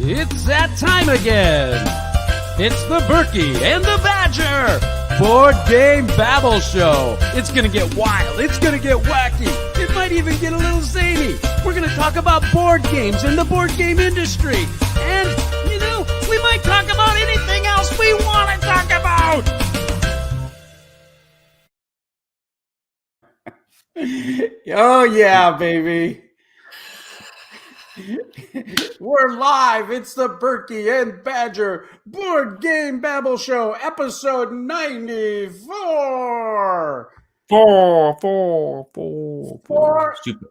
It's that time again. It's the Burky and the Badger Board Game Babble Show. It's going to get wild. It's going to get wacky. It might even get a little zany. We're going to talk about board games and the board game industry. And, you know, we might talk about anything else we want to talk about. Oh, yeah, baby. We're live. It's the Burky and Badger Board Game Babble Show, episode 94. Four. Super.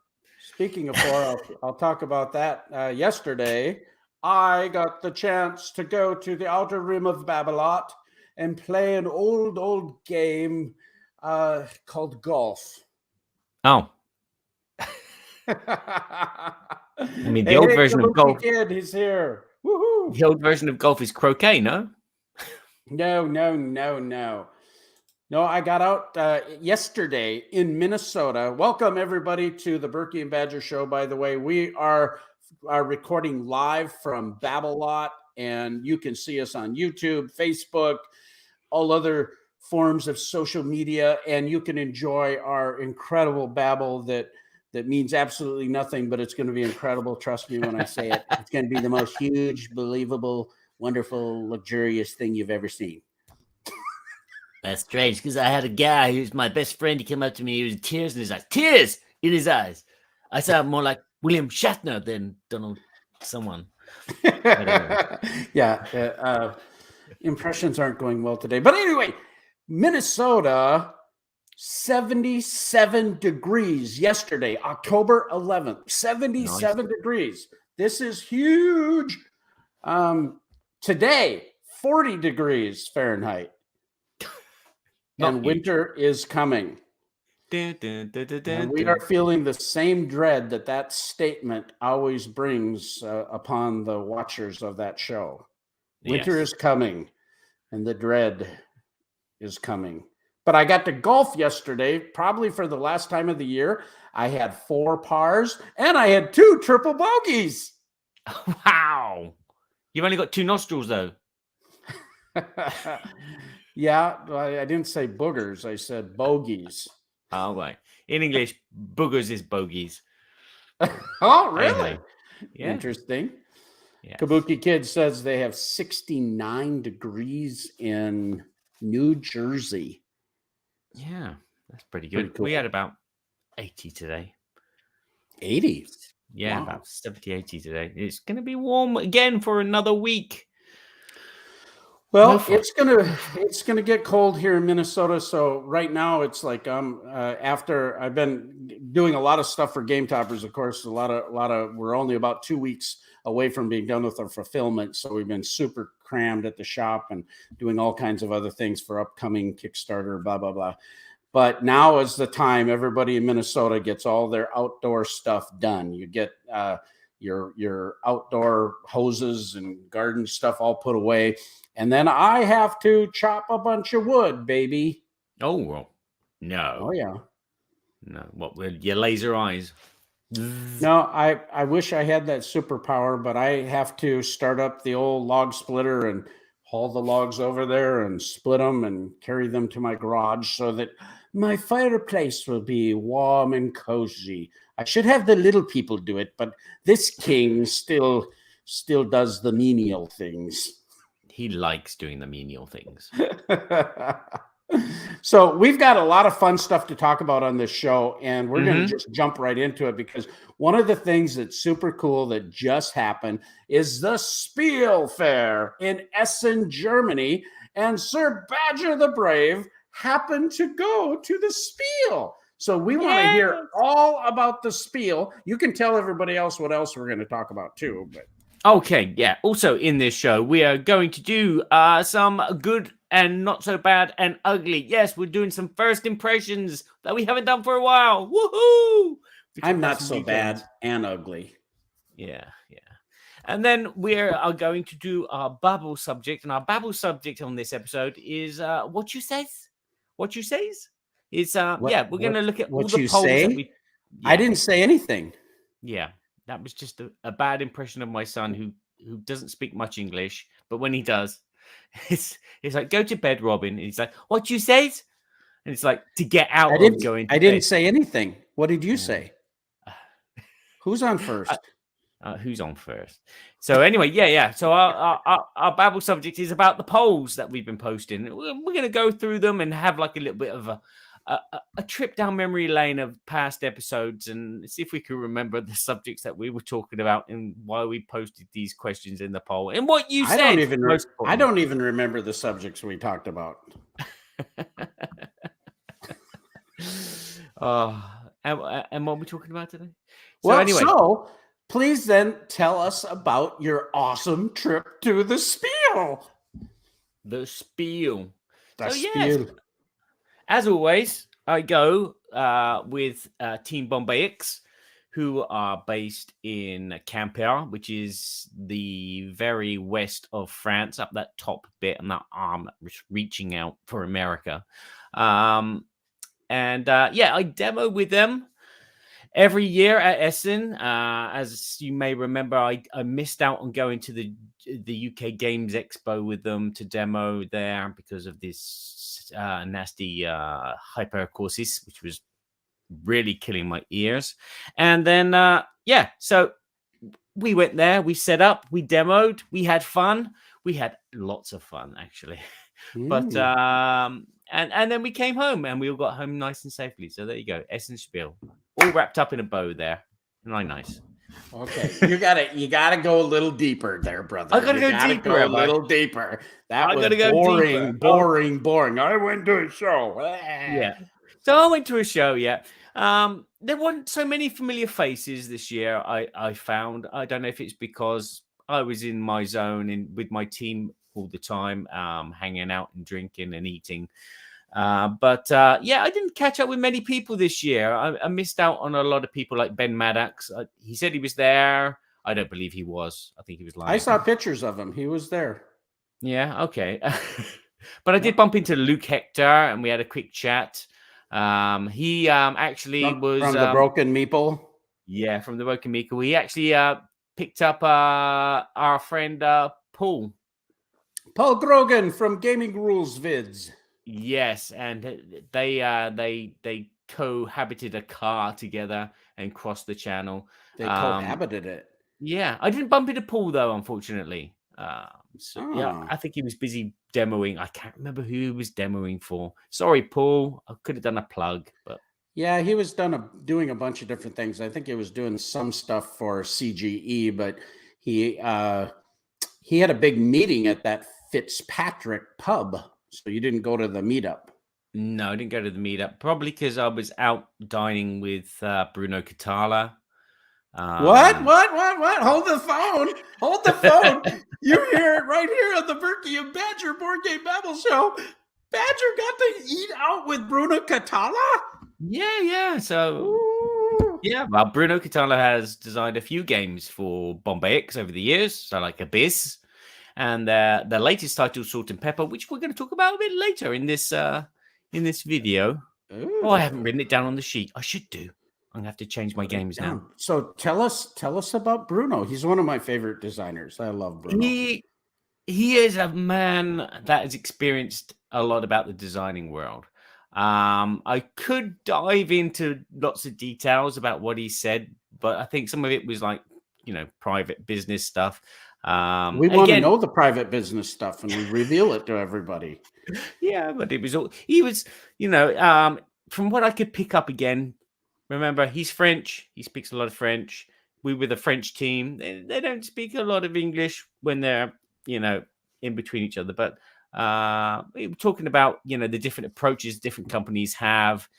Speaking of four, I'll talk about that. Yesterday, I got the chance to go to the outer rim of Babblot and play an old game called golf. Oh. I mean, the old version of golf. Kid, he's here. Woohoo! The old version of golf is croquet, no? No. No, I got out yesterday in Minnesota. Welcome, everybody, to the Burky and Badger Show. By the way, we are recording live from Babblot, and you can see us on YouTube, Facebook, all other forms of social media, and you can enjoy our incredible babble that means absolutely nothing, but it's going to be incredible. Trust me when I say it. It's going to be the most huge, believable, wonderful, luxurious thing you've ever seen. That's strange, because I had a guy who's my best friend. He came up to me, he was tears in his eyes. Tears in his eyes. I sound more like William Shatner than Donald someone. Yeah. Impressions aren't going well today. But anyway, Minnesota, 77 degrees yesterday, October 11th. 77 degrees. This is huge. Today, 40 degrees Fahrenheit. And winter is coming. And we are feeling the same dread that statement always brings upon the watchers of that show. Winter is coming, and the dread is coming. But I got to golf yesterday, probably for the last time of the year. I had 4 pars, and I had 2 triple bogeys. Wow. You've only got 2 nostrils, though. Yeah, I didn't say boogers. I said bogeys. Oh, right. In English, boogers is bogeys. Oh, really? Anyway, yeah. Interesting. Yes. Kabuki Kid says they have 69 degrees in New Jersey. Yeah, that's pretty good. Pretty cool. We had about 80 today. 80? Yeah, Wow. about 70, 80 today. It's going to be warm again for another week. Well, it's gonna get cold here in Minnesota. So right now it's like after I've been doing a lot of stuff for Game Toppers, of course, a lot of we're only about 2 weeks away from being done with our fulfillment. So we've been super crammed at the shop and doing all kinds of other things for upcoming Kickstarter, blah, blah, blah. But now is the time everybody in Minnesota gets all their outdoor stuff done. You get your outdoor hoses and garden stuff all put away. And then I have to chop a bunch of wood, baby. Oh, well, no. Oh, yeah. No, what with your laser eyes? No, I wish I had that superpower, but I have to start up the old log splitter and haul the logs over there and split them and carry them to my garage so that my fireplace will be warm and cozy. I should have the little people do it, but this king still does the menial things. He likes doing the menial things. So we've got a lot of fun stuff to talk about on this show, and we're going to just jump right into it because one of the things that's super cool that just happened is the Spiel Fair in Essen, Germany, and Sir Badger the Brave happened to go to the Spiel. So we want to hear all about the Spiel. You can tell everybody else what else we're going to talk about too, but okay, yeah. Also in this show, we are going to do some good and not so bad and ugly. Yes, we're doing some first impressions that we haven't done for a while. Woohoo! I'm not so bad and ugly. Yeah. And then we are going to do our Babble subject. And our Babble subject on this episode is what you says. What you says? It's we're going to look at all the polls that we... I didn't say anything. Yeah. That was just a bad impression of my son who who doesn't speak much English, but when he does, it's like, go to bed, Robin. And he's like, what you says? And it's like, to get out of going to I didn't bed. say anything. What did you say? Who's on first? Who's on first? So anyway, yeah. So our Babble subject is about the polls that we've been posting. We're going to go through them and have like a little bit of a trip down memory lane of past episodes and see if we can remember the subjects that we were talking about and why we posted these questions in the poll and what you said. I don't even remember the subjects we talked about. And what are we talking about today? So please then tell us about your awesome trip to the Spiel. The Spiel. Spiel. As always, I go with Team Bombay X, who are based in Quimper, which is the very west of France, up that top bit and that arm reaching out for America. I demo with them every year at Essen. As you may remember, I missed out on going to the UK Games Expo with them to demo there because of this nasty hypercourses, which was really killing my ears. And then, so we went there, we set up, we demoed, we had fun. We had lots of fun, actually. But and then we came home and we all got home nice and safely. So there you go, Essen Spiel, all wrapped up in a bow there. Nice. Okay, you gotta go a little deeper there, brother. I gotta go deeper. A little deeper. That was boring. I went to a show. Yeah. So I went to a show. Yeah. There weren't so many familiar faces this year. I found. I don't know if it's because I was in my zone with my team all the time, hanging out and drinking and eating. I didn't catch up with many people this year. I missed out on a lot of people like Ben Maddox. He said he was there. I don't believe he was. I think he was lying. I saw pictures of him. He was there. Yeah, okay. But I did bump into Luke Hector and we had a quick chat. He actually was... From the Broken Meeple? Yeah, from the Broken Meeple. He actually picked up our friend Paul. Paul Grogan from Gaming Rules Vids. Yes, and they cohabited a car together and crossed the channel. They cohabited it. Yeah, I didn't bump into Paul though, unfortunately. Yeah, I think he was busy demoing. I can't remember who he was demoing for. Sorry, Paul. I could have done a plug, but yeah, he was doing a bunch of different things. I think he was doing some stuff for CGE, but he had a big meeting at that Fitzpatrick pub. So you didn't go to the meetup? No, I didn't go to the meetup. Probably because I was out dining with Bruno Catala. What? Hold the phone. You hear it right here on the Burky and Badger Board Game Babble Show. Badger got to eat out with Bruno Catala? Yeah. So, well, Bruno Catala has designed a few games for Bombay X over the years. So like Abyss. And the latest title, Salt and Pepper, which we're going to talk about a bit later in this video. Ooh. Oh, I haven't written it down on the sheet. I should do. I'm going to have to change my games now. So tell us about Bruno. He's one of my favorite designers. I love Bruno. He is a man that has experienced a lot about the designing world. I could dive into lots of details about what he said, but I think some of it was like, private business stuff. We want to know the private business stuff and we reveal it to everybody. Yeah, but he was, from what I could pick up again, remember, he's French. He speaks a lot of French. We were the French team. They don't speak a lot of English when they're, in between each other. But we were talking about, the different approaches different companies have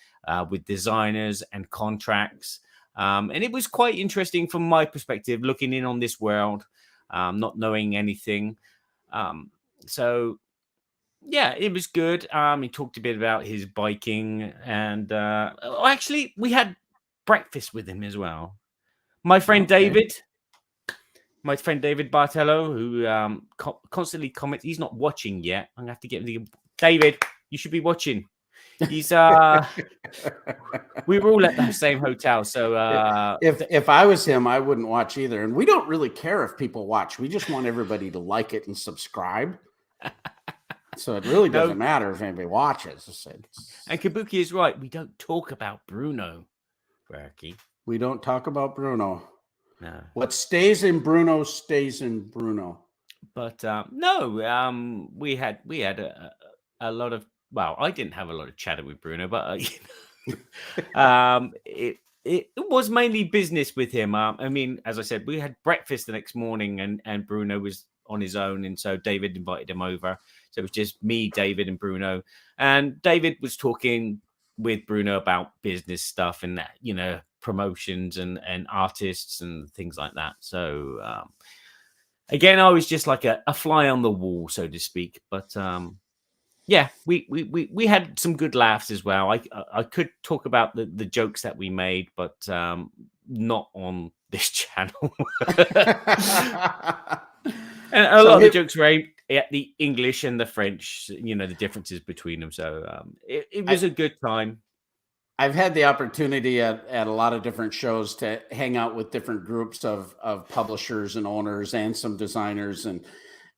with designers and contracts. And it was quite interesting from my perspective, looking in on this world. Not knowing anything. So, it was good. He talked a bit about his biking and actually, we had breakfast with him as well. My friend David Bartello, who constantly comments. He's not watching yet. I'm going to have to get him. David, you should be watching. He's we were all at the same hotel, so if I was him, I wouldn't watch either. And we don't really care if people watch. We just want everybody to like it and subscribe. So it really doesn't matter if anybody watches. And Kabuki is right. We don't talk about Bruno, Burky. We don't talk about Bruno. No. What stays in Bruno stays in Bruno. But no, we had a lot of. Well, I didn't have a lot of chatter with Bruno, but it was mainly business with him. I mean, as I said, we had breakfast the next morning, and Bruno was on his own, and so David invited him over. So it was just me, David, and Bruno. And David was talking with Bruno about business stuff and that, promotions and artists and things like that. So again, I was just like a fly on the wall, so to speak. But yeah, we had some good laughs as well. I could talk about the jokes that we made, but not on this channel. And a lot of the jokes were aimed at the English and the French, the differences between them. So it was a good time. I've had the opportunity at a lot of different shows to hang out with different groups of publishers and owners and some designers.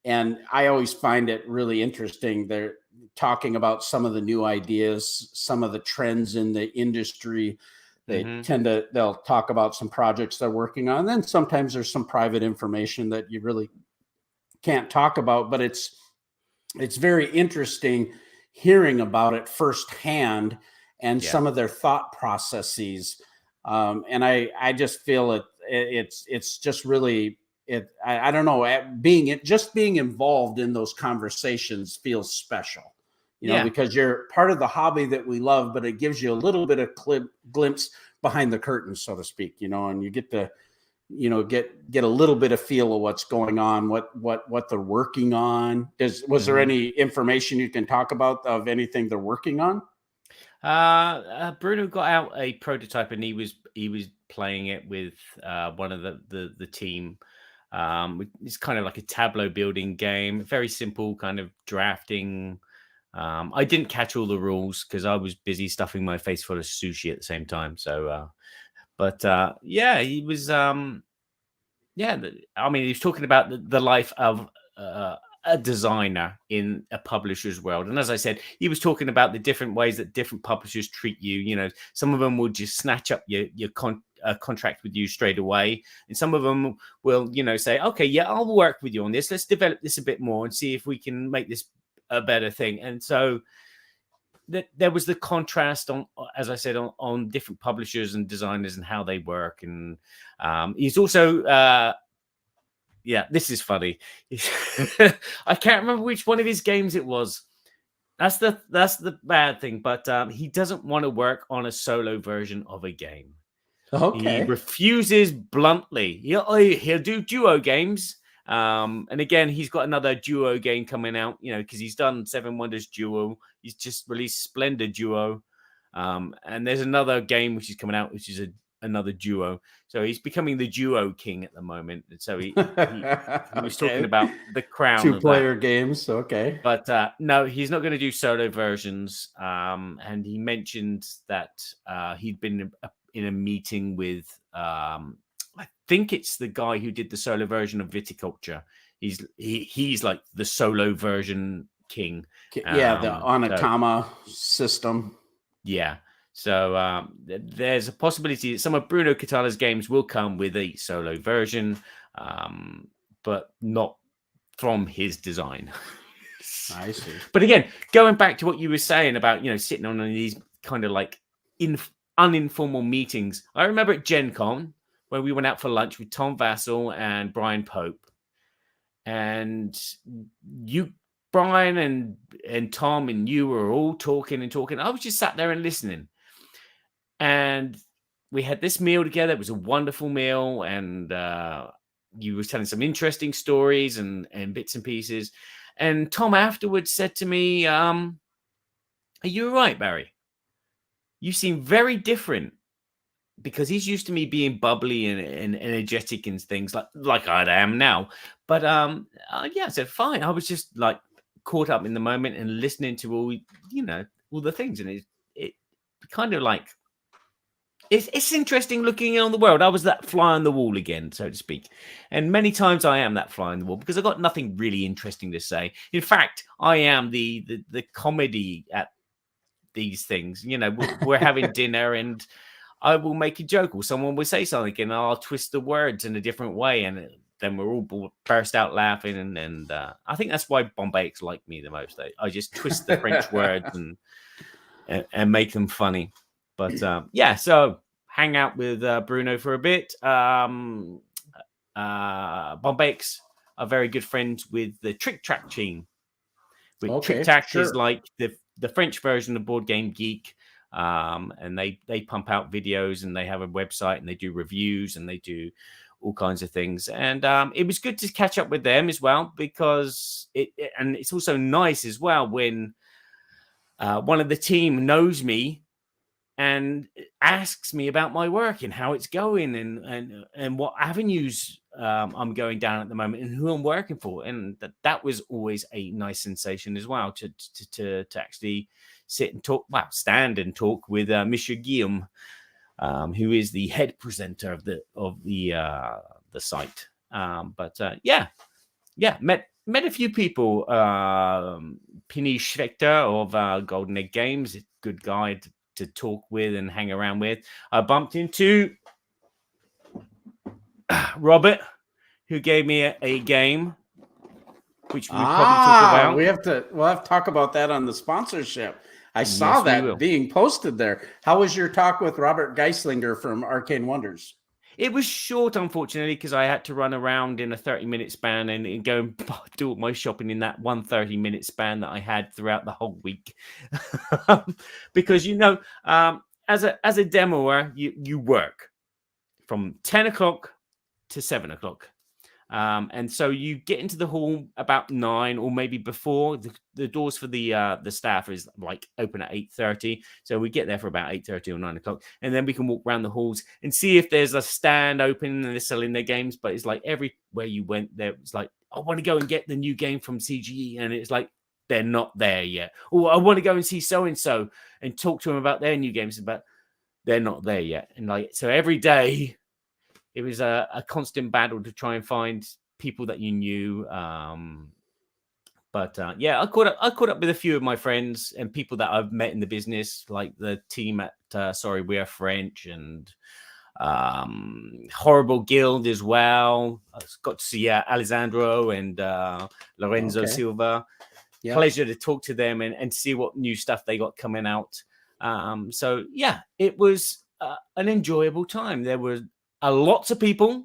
And I always find it really interesting. They're talking about some of the new ideas, some of the trends in the industry. They they'll talk about some projects they're working on. And then sometimes there's some private information that you really can't talk about, but it's very interesting hearing about it firsthand and some of their thought processes. And I just feel it's just really, I don't know, being involved in those conversations feels special, because you're part of the hobby that we love, but it gives you a little bit of glimpse behind the curtain, so to speak, and you get to, get a little bit of feel of what's going on, what they're working on. Was there any information you can talk about of anything they're working on? Bruno got out a prototype and he was playing it with one of the team. It's kind of like a tableau building game, very simple kind of drafting. I didn't catch all the rules because I was busy stuffing my face full of sushi at the same time. So, but yeah, he was. I mean, he was talking about the life of a designer in a publisher's world, and as I said, he was talking about the different ways that different publishers treat you. Some of them will just snatch up your contract with you straight away, and some of them will, say, "Okay, yeah, I'll work with you on this. Let's develop this a bit more and see if we can make this a better thing." And so there was the contrast on, as I said, on different publishers and designers and how they work. And he's also, this is funny. I can't remember which one of his games it was. That's the bad thing. But he doesn't want to work on a solo version of a game. Okay. He refuses bluntly. He'll do duo games. And again, he's got another duo game coming out, because he's done Seven Wonders Duo. He's just released Splendor Duo. And there's another game which is coming out, which is another duo. So he's becoming the duo king at the moment. And so he was talking about the crown. 2-player games. Okay. But no, he's not going to do solo versions. And he mentioned that he'd been in a meeting with, I think it's the guy who did the solo version of Viticulture. He's like the solo version king. Yeah, the Onitama system. Yeah. So there's a possibility that some of Bruno Catala's games will come with a solo version, but not from his design. I see. But again, going back to what you were saying about, sitting on these kind of like uninformal meetings. I remember at Gen Con, when we went out for lunch with Tom Vassell and Brian Pope. And Brian and Tom and you were all talking and talking. I was just sat there and listening. And we had this meal together. It was a wonderful meal. And you were telling some interesting stories and bits and pieces. And Tom afterwards said to me, are you all right, Barry? You seem very different. Because he's used to me being bubbly and energetic and things like I am now. But I said, fine. I was just like caught up in the moment and listening to all, all the things, and it kind of like it's interesting looking on the world. I was that fly on the wall again, so to speak, and many times I am that fly on the wall because I've got nothing really interesting to say. In fact, I am the comedy at these things. You know, we're having dinner and I will make a joke or someone will say something and I'll twist the words in a different way, and then we're all burst out laughing. And I think that's why Bombayks like me the most. I just twist the French words and make them funny. But yeah, so hang out with Bruno for a bit. Bombayks are very good friends with the Trick Track team. Trick Track is like the French version of Board Game Geek. And they pump out videos and they have a website and they do reviews and they do all kinds of things. And it was good to catch up with them as well, because it's also nice as well when one of the team knows me and asks me about my work and how it's going and what avenues I'm going down at the moment and who I'm working for. And that was always a nice sensation as well to actually sit and talk, stand and talk with Monsieur Guillaume, who is the head presenter of the site. Met a few people. Pini Schwechter of Golden Egg Games, a good guy to talk with and hang around with. I bumped into Robert, who gave me a game, which we probably talk about. We'll have to talk about that on the sponsorship. I saw that being posted there. How was your talk with Robert Geislinger from Arcane Wonders? It was short, unfortunately, because I had to run around in a 30-minute span and go and do all my shopping in that 30-minute span that I had throughout the whole week. Because, as a demoer, you work from 10 o'clock to 7 o'clock. And so you get into the hall about 9 or maybe before. The doors for the staff is like open at 8:30, so we get there for about 8:30 or 9 o'clock, and then we can walk around the halls and see if there's a stand open and they're selling their games. But it's like everywhere you went, there was like, I want to go and get the new game from CGE, and it's like they're not there yet. Or I want to go and see so and so and talk to them about their new games, but they're not there yet. And like so every day, it was a constant battle to try and find people that you knew. But I caught up with a few of my friends and people that I've met in the business, like the team at Sorry We Are French and Horrible Guild as well. I got to see Alessandro and Lorenzo Silva. Yeah. Pleasure to talk to them and see what new stuff they got coming out. It was an enjoyable time. There were lots of people.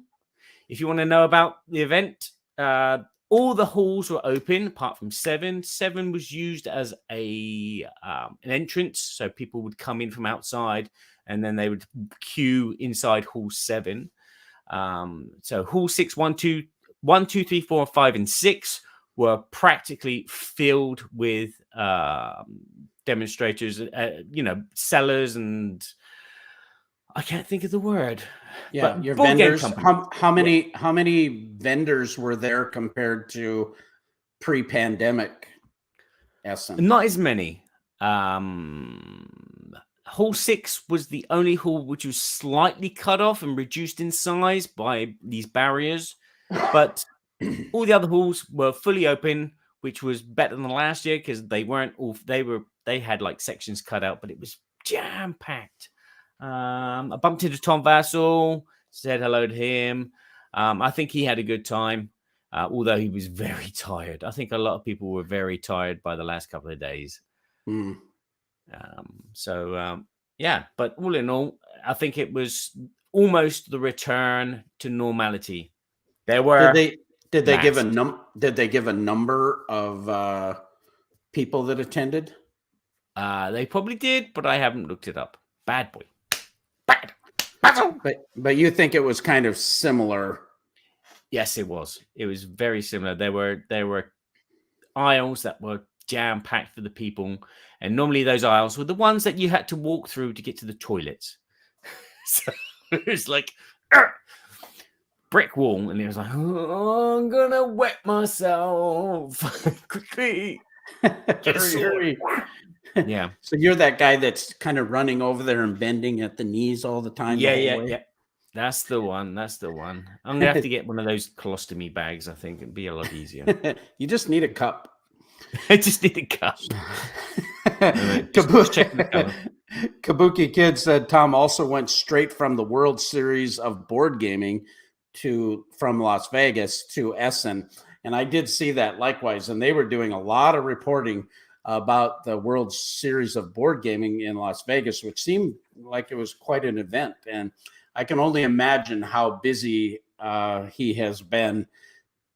If you want to know about the event, all the halls were open apart from 7. 7 was used as an entrance, so people would come in from outside and then they would queue inside hall 7. So hall 6, 1, 2, 3, 4, 5, and 6 were practically filled with demonstrators, sellers, and I can't think of the word. Yeah, your vendors. How many vendors were there compared to pre-pandemic Essen? Not as many. Hall 6 was the only hall which was slightly cut off and reduced in size by these barriers, but all the other halls were fully open, which was better than last year because they weren't all. They had like sections cut out, but it was jam packed. I bumped into Tom Vassell, said hello to him. I think he had a good time, although he was very tired. I think a lot of people were very tired by the last couple of days. But all in all, I think it was almost the return to normality. There were. Did they give a number of people that attended? They probably did, but I haven't looked it up. Bad boy. But you think it was kind of similar? Yes, it was. It was very similar. There were aisles that were jam packed for the people, and normally those aisles were the ones that you had to walk through to get to the toilets. So it was like brick wall, and it was like, oh, I'm gonna wet myself quickly. Hurry. Yeah. So you're that guy that's kind of running over there and bending at the knees all the time. Yeah. That's the one. I'm gonna have to get one of those colostomy bags. I think it'd be a lot easier. You just need a cup. I just need a cup. Kabuki Kid said Tom also went straight from the World Series of board gaming from Las Vegas to Essen. And I did see that likewise. And they were doing a lot of reporting about the World Series of board gaming in Las Vegas, which seemed like it was quite an event. And I can only imagine how busy he has been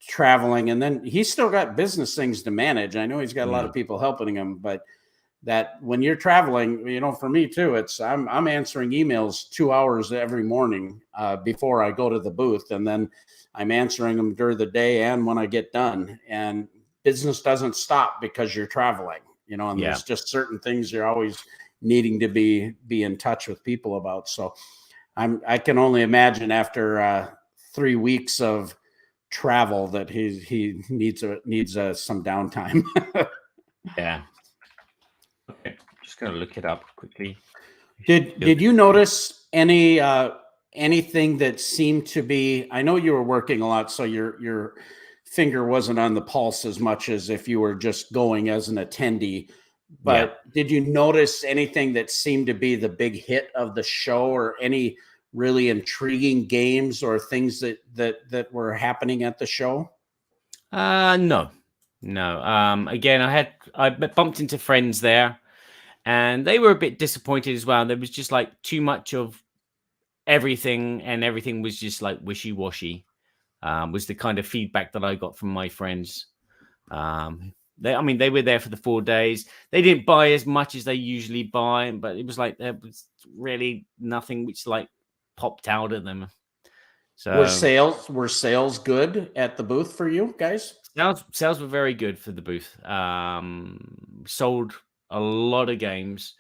traveling. And then he's still got business things to manage. I know he's got a lot of people helping him, but that when you're traveling, for me too, I'm answering emails 2 hours every morning before I go to the booth. And then I'm answering them during the day and when I get done. And business doesn't stop because you're traveling, and there's just certain things you're always needing to be in touch with people about. So I can only imagine after 3 weeks of travel that he needs some downtime. Yeah. Okay, just gonna look it up quickly. Did you notice anything that seemed to be? I know you were working a lot, so your finger wasn't on the pulse as much as if you were just going as an attendee. But did you notice anything that seemed to be the big hit of the show, or any really intriguing games or things that were happening at the show? No. Again, I bumped into friends there, and they were a bit disappointed as well. There was just like too much of everything, and everything was just like wishy-washy. Was the kind of feedback that I got from my friends. They were there for the 4 days. They didn't buy as much as they usually buy, but it was like there was really nothing which like popped out at them. So were sales good at the booth for you guys? Sales were very good for the booth. Sold a lot of games,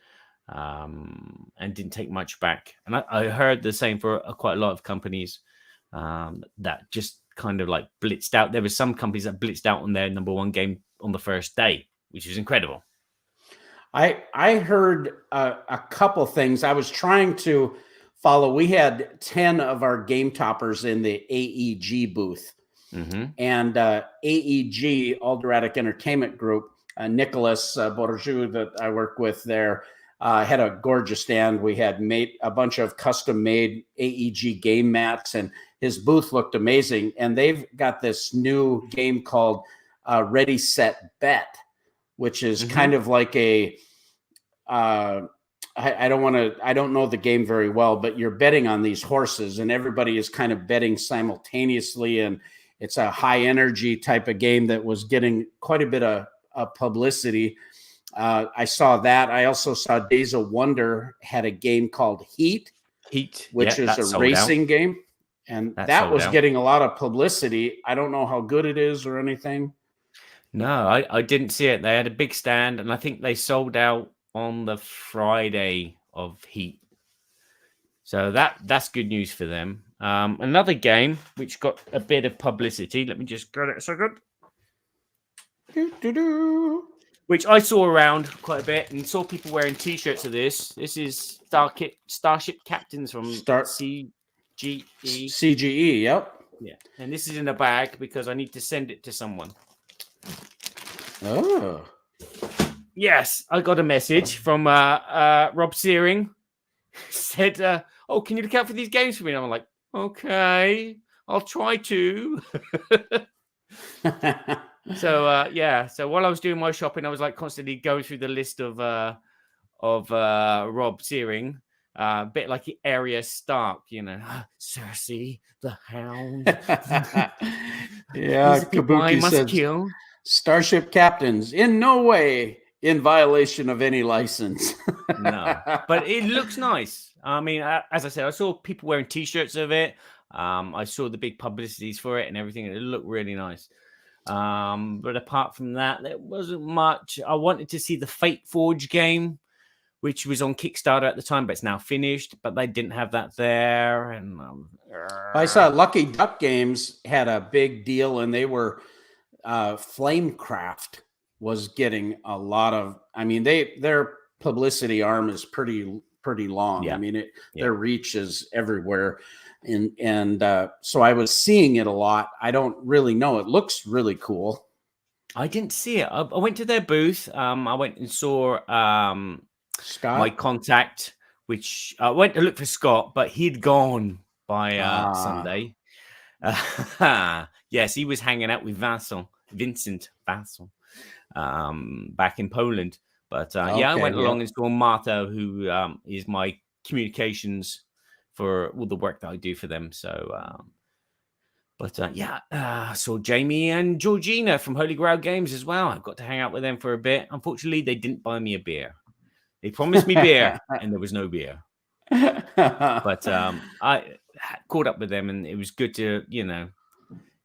and didn't take much back. And I heard the same for quite a lot of companies that just kind of like blitzed out. There were some companies that blitzed out on their number one game on the first day, which was incredible. I heard a couple things. I was trying to follow. We had 10 of our game toppers in the AEG booth. Mm-hmm. And AEG, Alderatic Entertainment Group, Nicholas Bourgeois that I work with there, had a gorgeous stand. We had made a bunch of custom-made AEG game mats, and his booth looked amazing. And they've got this new game called Ready, Set, Bet, which is kind of like a I don't know the game very well, but you're betting on these horses, and everybody is kind of betting simultaneously, and it's a high energy type of game that was getting quite a bit of publicity. I saw that. I also saw Days of Wonder had a game called Heat, which is a racing game, and that was getting a lot of publicity. I don't know how good it is or anything. No, I didn't see it. They had a big stand, and I think they sold out on the Friday of Heat. So that's good news for them. Another game which got a bit of publicity. Let me just get it a second. Which I saw around quite a bit and saw people wearing T-shirts of this. This is Starship Captains from CGE. CGE, yep. Yeah, and this is in a bag because I need to send it to someone. Oh. Yes, I got a message from Rob Searing. Said, "Oh, can you look out for these games for me?" And I'm like, "Okay, I'll try to." So while I was doing my shopping, I was like constantly going through the list of Rob Searing, a bit like Arya Stark, Cersei the Hound. Yeah, Kabuki says, kill. Starship Captains in no way in violation of any license. No, but it looks nice. I mean, as I said, I saw people wearing T-shirts of it. I saw the big publicities for it and everything. It looked really nice. But apart from that, there wasn't much. I wanted to see the Fate Forge game, which was on Kickstarter at the time, but it's now finished. But they didn't have that there. And I saw Lucky Duck Games had a big deal, and they were Flamecraft. was getting a lot of. I mean, their publicity arm is pretty long. Yeah. I mean, their reach is everywhere, and so I was seeing it a lot. I don't really know. It looks really cool. I didn't see it. I went to their booth. I went and saw Scott, my contact, which I went to look for Scott, but he'd gone by Sunday. Yes, he was hanging out with Vincent Vassal, back in Poland. But I went along and saw Marta, who is my communications for all the work that I do for them. So, saw Jamie and Georgina from Holy Grail Games as well. I got to hang out with them for a bit. Unfortunately, they didn't buy me a beer. They promised me beer, and there was no beer. But I caught up with them, and it was good to,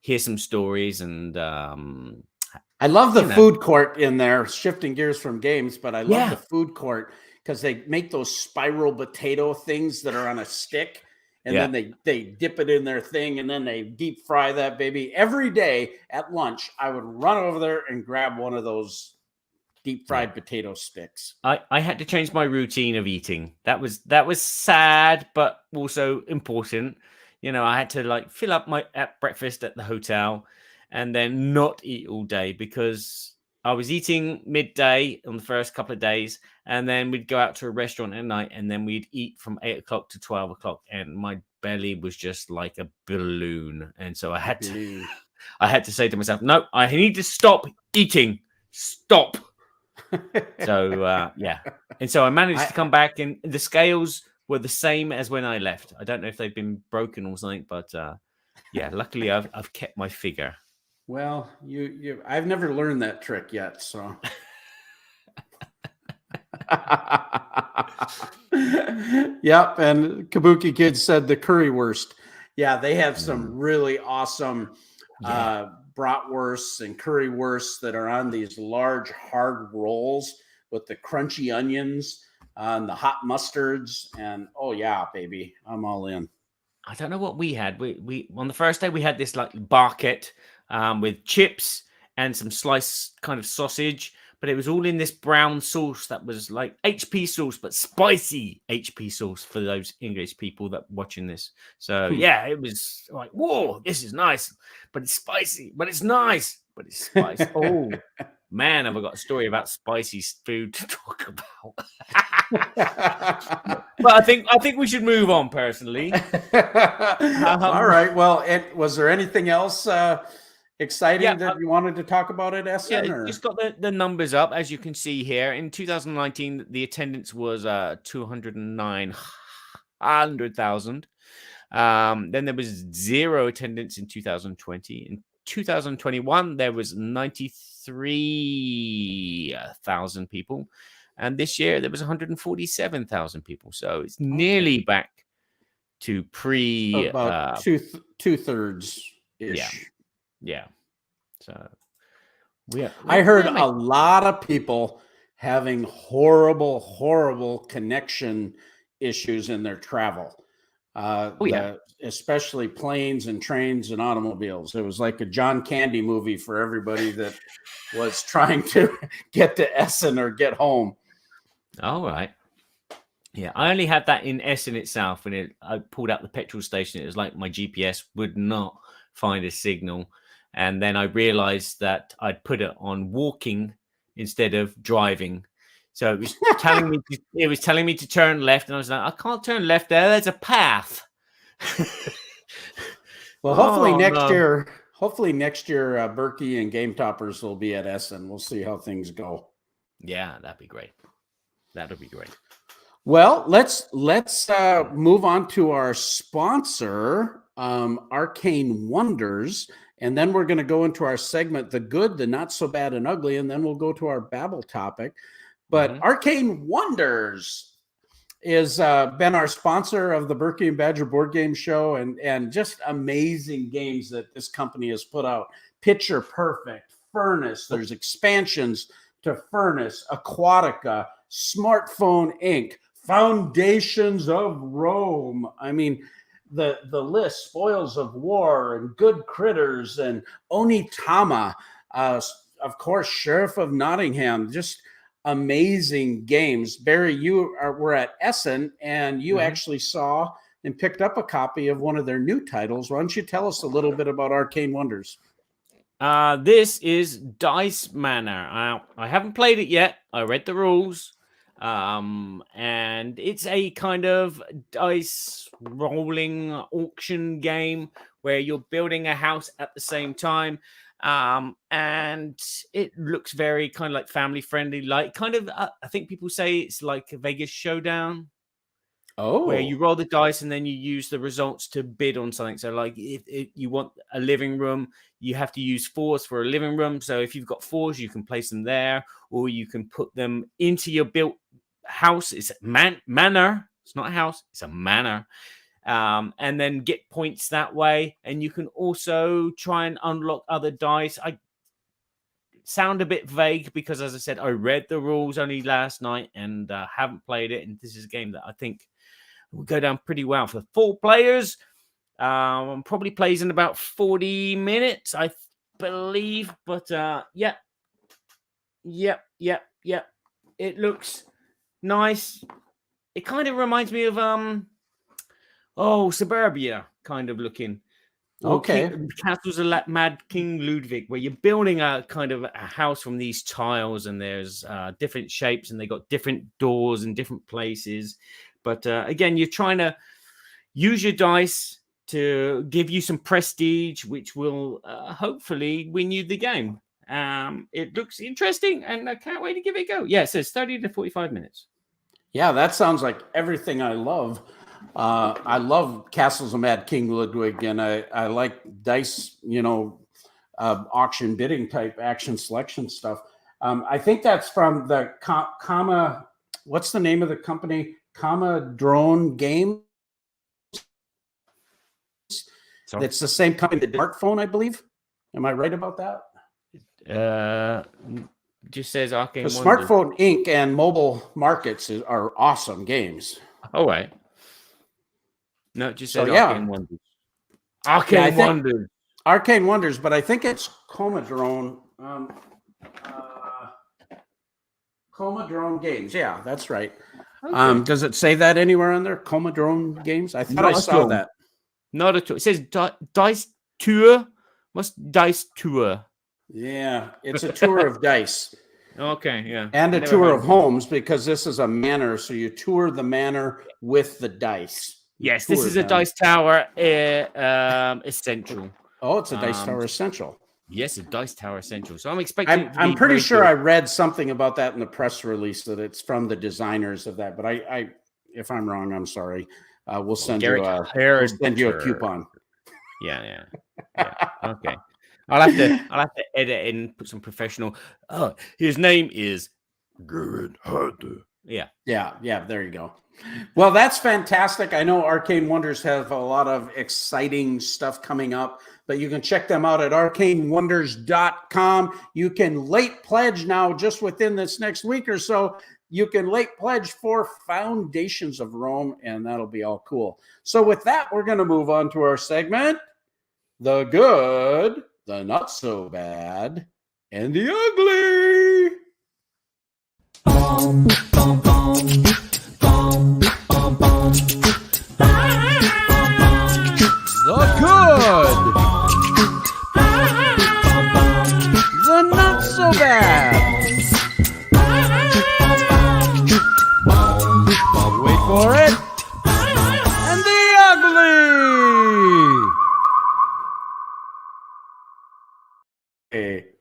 hear some stories. And I love the food court in there, shifting gears from games, but I love the food court because they make those spiral potato things that are on a stick. And then they dip it in their thing, and then they deep fry that baby. Every day at lunch, I would run over there and grab one of those deep fried potato sticks. I had to change my routine of eating. That was sad, but also important. I had to fill up my breakfast at the hotel and then not eat all day, because I was eating midday on the first couple of days, and then we'd go out to a restaurant at night, and then we'd eat from 8 o'clock to 12 o'clock, and my belly was just like a balloon. And so I had to say to myself, no, I need to stop eating. Stop. So, And so I managed to come back, and the scales were the same as when I left. I don't know if they've been broken or something, but luckily I've kept my figure. Well, I've never learned that trick yet, so. Yep, and Kabuki Kid said the currywurst. Yeah, they have some really awesome bratwursts and currywursts that are on these large hard rolls with the crunchy onions and the hot mustards, and oh yeah, baby, I'm all in. I don't know what we had. We on the first day we had this barquette with chips and some sliced kind of sausage, but it was all in this brown sauce that was like HP sauce, but spicy HP sauce for those English people that watching this. So it was like, whoa, this is nice, but it's spicy, but it's nice, but it's spicy. Oh man, have I got a story about spicy food to talk about? But I think we should move on personally. All right. Well, was there anything else exciting that you wanted to talk about at Essen? Yeah, just got the numbers up, as you can see here. In 2019, the attendance was 209,000. Then there was 0 attendance in 2020. In 2021, there was 93,000 people. And this year, there was 147,000 people. So it's nearly back to about two-thirds-ish. Yeah. So I heard a lot of people having horrible connection issues in their travel. Especially planes and trains and automobiles. It was like a John Candy movie for everybody that was trying to get to Essen or get home. All right. Yeah, I only had that in Essen itself. When I pulled out the petrol station, it was like my GPS would not find a signal. And then I realized that I'd put it on walking instead of driving. So it was telling me to turn left, and I was like, I can't turn left there. There's a path. Well, hopefully next year, Burky and Game Toppers will be at Essen. We'll see how things go. Yeah, that'd be great. Well, let's move on to our sponsor, Arcane Wonders, and then we're going to go into our segment, the good, the not so bad and ugly, and then we'll go to our Babble topic. But Arcane Wonders is been our sponsor of the Burky and Badger board game show, and just amazing games that this company has put out. Picture Perfect, Furnace, there's expansions to Furnace, Aquatica, Smartphone Inc., Foundations of Rome. I mean, the list, Spoils of War and Good Critters and Onitama, of course, Sheriff of Nottingham. Just amazing games. Barry, were at Essen, and you actually saw and picked up a copy of one of their new titles. Why don't you tell us a little bit about Arcane Wonders? This is Dice Manor. I haven't played it yet. I read the rules. And it's a kind of dice rolling auction game where you're building a house at the same time. And it looks very kind of like family friendly, like kind of, I think people say it's like a Vegas Showdown. Oh, where you roll the dice and then you use the results to bid on something. So like if you want a living room, you have to use 4s for a living room. So if you've got 4s, you can place them there, or you can put them into your built house. It's a manor. It's not a house. It's a manor. And then get points that way. And you can also try and unlock other dice. I sound a bit vague because, as I said, I read the rules only last night and haven't played it. And this is a game that I think will go down pretty well for 4 players. Probably plays in about 40 minutes, I believe. But yeah. It looks nice. It kind of reminds me of Suburbia kind of looking. Okay. Castles of Mad King Ludwig, where you're building a kind of a house from these tiles, and there's different shapes, and they got different doors in different places. But again, you're trying to use your dice to give you some prestige, which will hopefully win you the game. It looks interesting, and I can't wait to give it a go. Yeah, it says 30 to 45 minutes. Yeah, that sounds like everything I love. I love Castles of Mad King Ludwig, and I like dice, auction bidding type action selection stuff. I think that's from the comma. What's the name of the company? Comma Drone Games. Sorry? It's the same company, the smartphone, I believe. Am I right about that? Just says Arcane The Wonders. Smartphone Inc. and Mobile Markets are awesome games. Oh, right. No, it just says So, yeah. Arcane Wonders. Arcane Wonders. Arcane Wonders, but I think it's Comadrone. Comadrone Games. Yeah, that's right. Okay. Does it say that anywhere on there? Comadrone Games? I thought I saw that. Not at all. It says Dice Tour. What's Dice Tour? Yeah, it's a tour of dice. Okay, yeah. And a tour of homes, because this is a manor, so you tour the manor with the dice. Yes, this is a Dice Tower Essential. Oh, it's a Dice Tower Essential. Yes, a Dice Tower Essential. So I'm expecting. I'm pretty sure I read something about that in the press release, that it's from the designers of that. But I if I'm wrong, I'm sorry. We'll send you a coupon. Yeah. Okay. I'll have to edit and put some professional. Oh, his name is Garrett Hunter. Yeah. There you go. Well, that's fantastic. I know Arcane Wonders have a lot of exciting stuff coming up, but you can check them out at arcanewonders.com. You can late pledge now, just within this next week or so. You can late pledge for Foundations of Rome, and that'll be all cool. So with that, we're going to move on to our segment, The Good, the Not So Bad, and the Ugly. The good, the not so bad. Wait for it. And the ugly. Hey.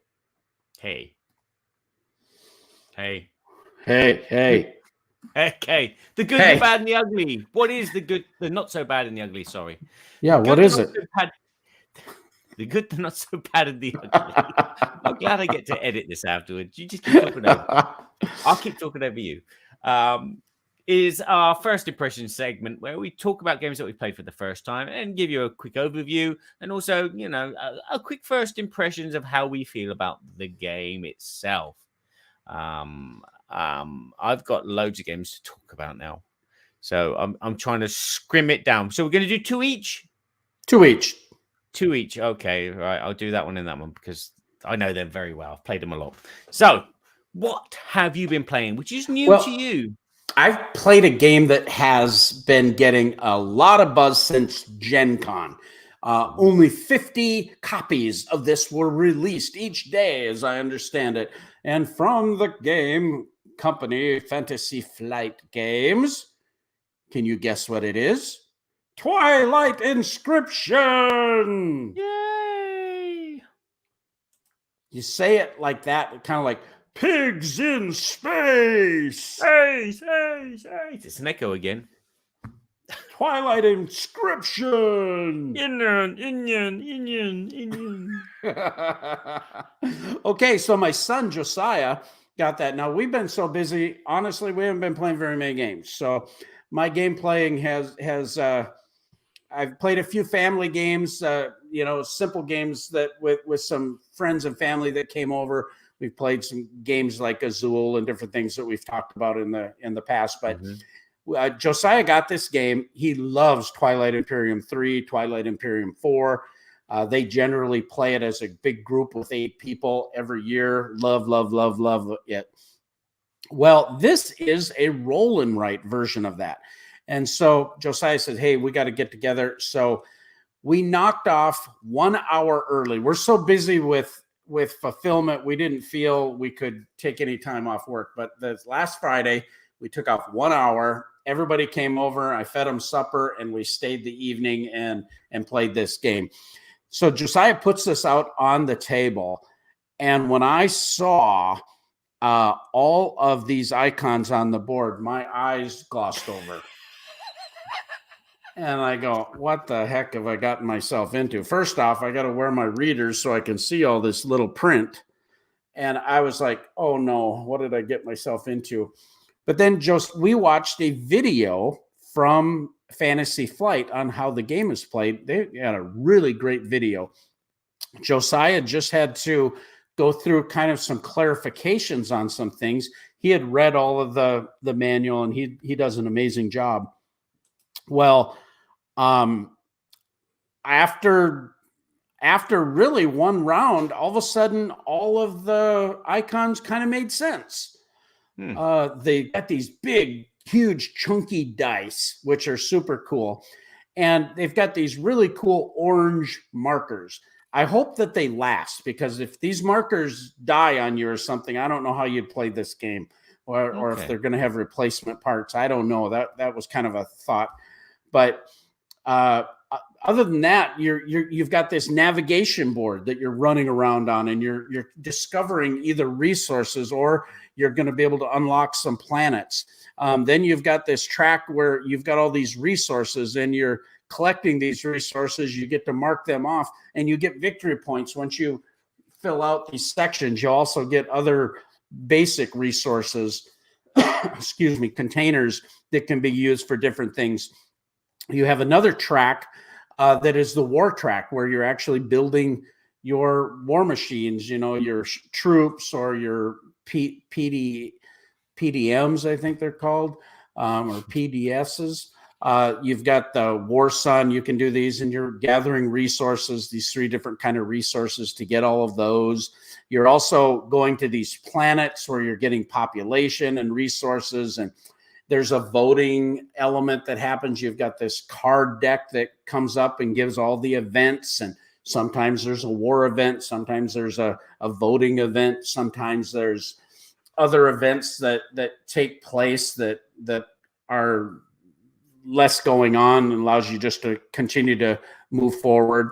Okay. The good, the bad, and the ugly. What is the good, the not so bad, and the ugly? Sorry. Yeah, what is it? The good, the not so bad, and the ugly. I'm glad I get to edit this afterwards. You just keep talking over. I'll keep talking over you. Is our first impression segment where we talk about games that we played for the first time and give you a quick overview, and also, a quick first impressions of how we feel about the game itself. I've got loads of games to talk about now, so I'm trying to scrim it down. So we're going to do 2 each. 2 each. 2 each. Okay, right. I'll do that one and that one because I know them very well. I've played them a lot. So, what have you been playing, which is new to you? I've played a game that has been getting a lot of buzz since Gen Con. Only 50 copies of this were released each day, as I understand it. And from the game company, Fantasy Flight Games, can you guess what it is? Twilight Inscription! Yay! You say it like that, kind of like pigs in space. Space. It's an echo again. Twilight Inscription. Indian. Okay, so my son Josiah got that. Now we've been so busy. Honestly, we haven't been playing very many games. So my game playing has I've played a few family games, simple games that with some friends and family that came over. We've played some games like Azul and different things that we've talked about in the past. But Josiah got this game. He loves Twilight Imperium 3, Twilight Imperium 4. They generally play it as a big group with 8 people every year. Love it. Well, this is a roll and write version of that. And so Josiah said, hey, we got to get together. So we knocked off 1 hour early. We're so busy with fulfillment, we didn't feel we could take any time off work. But this last Friday, we took off 1 hour. Everybody came over. I fed them supper, and we stayed the evening and played this game. So Josiah puts this out on the table. And when I saw all of these icons on the board, my eyes glossed over. And I go, what the heck have I gotten myself into? First off, I got to wear my readers so I can see all this little print. And I was like, oh no, what did I get myself into? But then we watched a video from Fantasy Flight on how the game is played. They had a really great video. Josiah just had to go through kind of some clarifications on some things. He had read all of the manual, and he does an amazing job. Well, after really one round, all of a sudden, all of the icons kind of made sense. They got these big, huge, chunky dice, which are super cool. And they've got these really cool orange markers. I hope that they last, because if these markers die on you or something, I don't know how you'd play this game, or if they're going to have replacement parts. I don't know. That was kind of a thought. But other than that, you've got this navigation board that you're running around on, and you're discovering either resources, or you're going to be able to unlock some planets. Then you've got this track where you've got all these resources, and you're collecting these resources. You get to mark them off, and you get victory points once you fill out these sections. You also get other basic resources, containers that can be used for different things. You have another track that is the war track, where you're actually building your war machines, your troops, or your PDMs, I think they're called, or PDSs. You've got the War Sun. You can do these, and you're gathering resources, these 3 different kind of resources to get all of those. You're also going to these planets where you're getting population and resources, and there's a voting element that happens. You've got this card deck that comes up and gives all the events, and sometimes there's a war event, sometimes there's a voting event, sometimes there's other events that take place that are less going on, and allows you just to continue to move forward.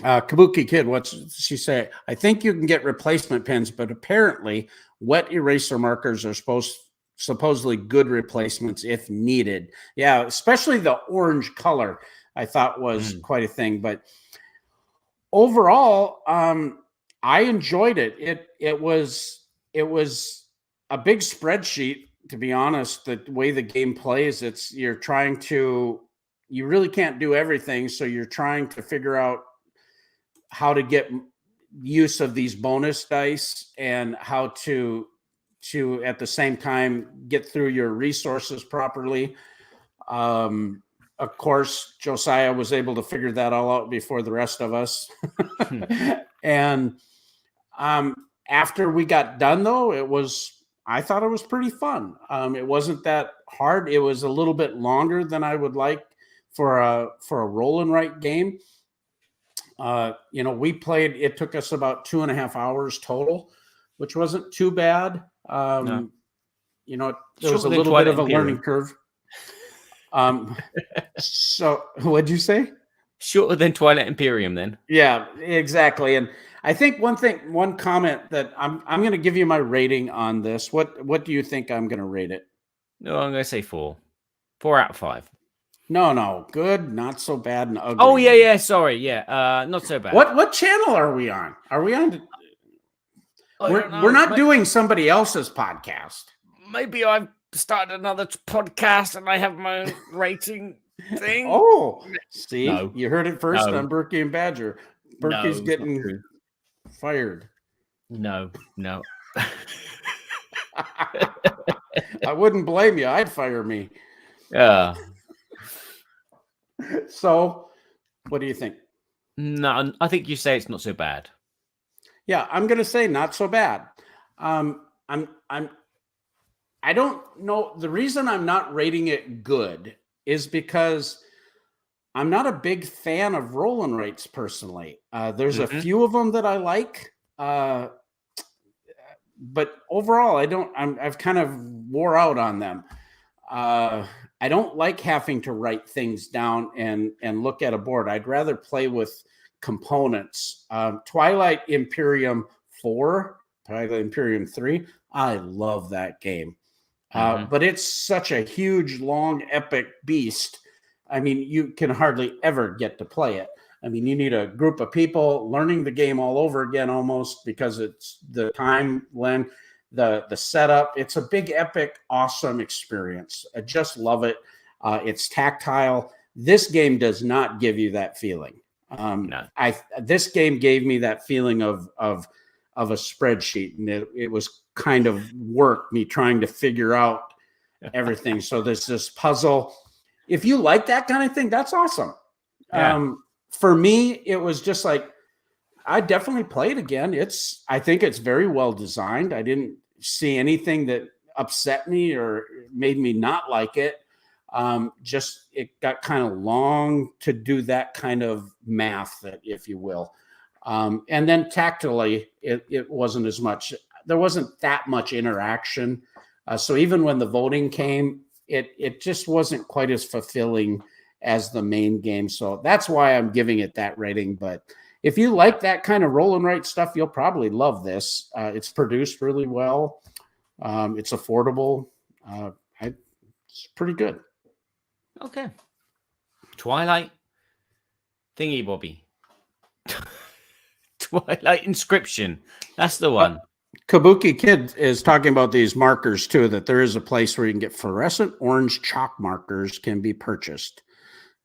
Kabuki Kid, what's she say? I think you can get replacement pens, but apparently wet eraser markers are supposedly good replacements if needed. Yeah, especially the orange color, I thought was quite a thing. But overall, I enjoyed it. It was a big spreadsheet, to be honest. The way the game plays, you really can't do everything, so you're trying to figure out how to get use of these bonus dice, and how to at the same time get through your resources properly. Of course, Josiah was able to figure that all out before the rest of us. And After we got done, though, I thought it was pretty fun. It wasn't that hard. It was a little bit longer than I would like for a roll and write game. We played, it took us about 2.5 hours total, which wasn't too bad. No. There was a little bit of a learning curve. So what'd you say? Shorter than Twilight Imperium, then. Yeah, exactly. And I think one comment that I'm going to give you my rating on this. What do you think I'm going to rate it? No, I'm going to say 4. 4 out of 5. No, good, not so bad, and ugly. Oh yeah, sorry, yeah, not so bad. What channel are we on? Are we on? We're not doing somebody else's podcast. Maybe I've started another podcast and I have my own rating thing. Oh, see, you heard it first on Burky and Badger. Burky's getting fired. No. I wouldn't blame you. I'd fire me. Yeah. So, what do you think? No, I think you say it's not so bad. Yeah, I'm going to say not so bad. I don't know. The reason I'm not rating it good is because I'm not a big fan of roll and writes personally. There's a few of them that I like, but overall, I've kind of wore out on them. I don't like having to write things down and look at a board. I'd rather play with components. Twilight Imperium 4, Twilight Imperium 3, I love that game. But it's such a huge, long, epic beast. I mean, you can hardly ever get to play it. I mean, you need a group of people learning the game all over again almost, because it's the time length, the setup. It's a big, epic, awesome experience. I just love it. It's tactile. This game does not give you that feeling. No. This game gave me that feeling of a spreadsheet, and it was kind of work, me trying to figure out everything. So there's this puzzle. If you like that kind of thing, that's awesome. Yeah. For me, it was just like, I definitely play it again. I think it's very well designed. I didn't see anything that upset me or made me not like it. Just it got kind of long to do that kind of math, if you will. And then tactilely, it wasn't as much. There wasn't that much interaction. So even when the voting came, it just wasn't quite as fulfilling as the main game. So that's why I'm giving it that rating. But if you like that kind of roll and write stuff, you'll probably love this. It's produced really well. It's affordable. It's pretty good. Okay. Twilight Thingy Bobby. Twilight Inscription. That's the one. Kabuki Kid is talking about these markers too, that there is a place where you can get fluorescent orange chalk markers can be purchased.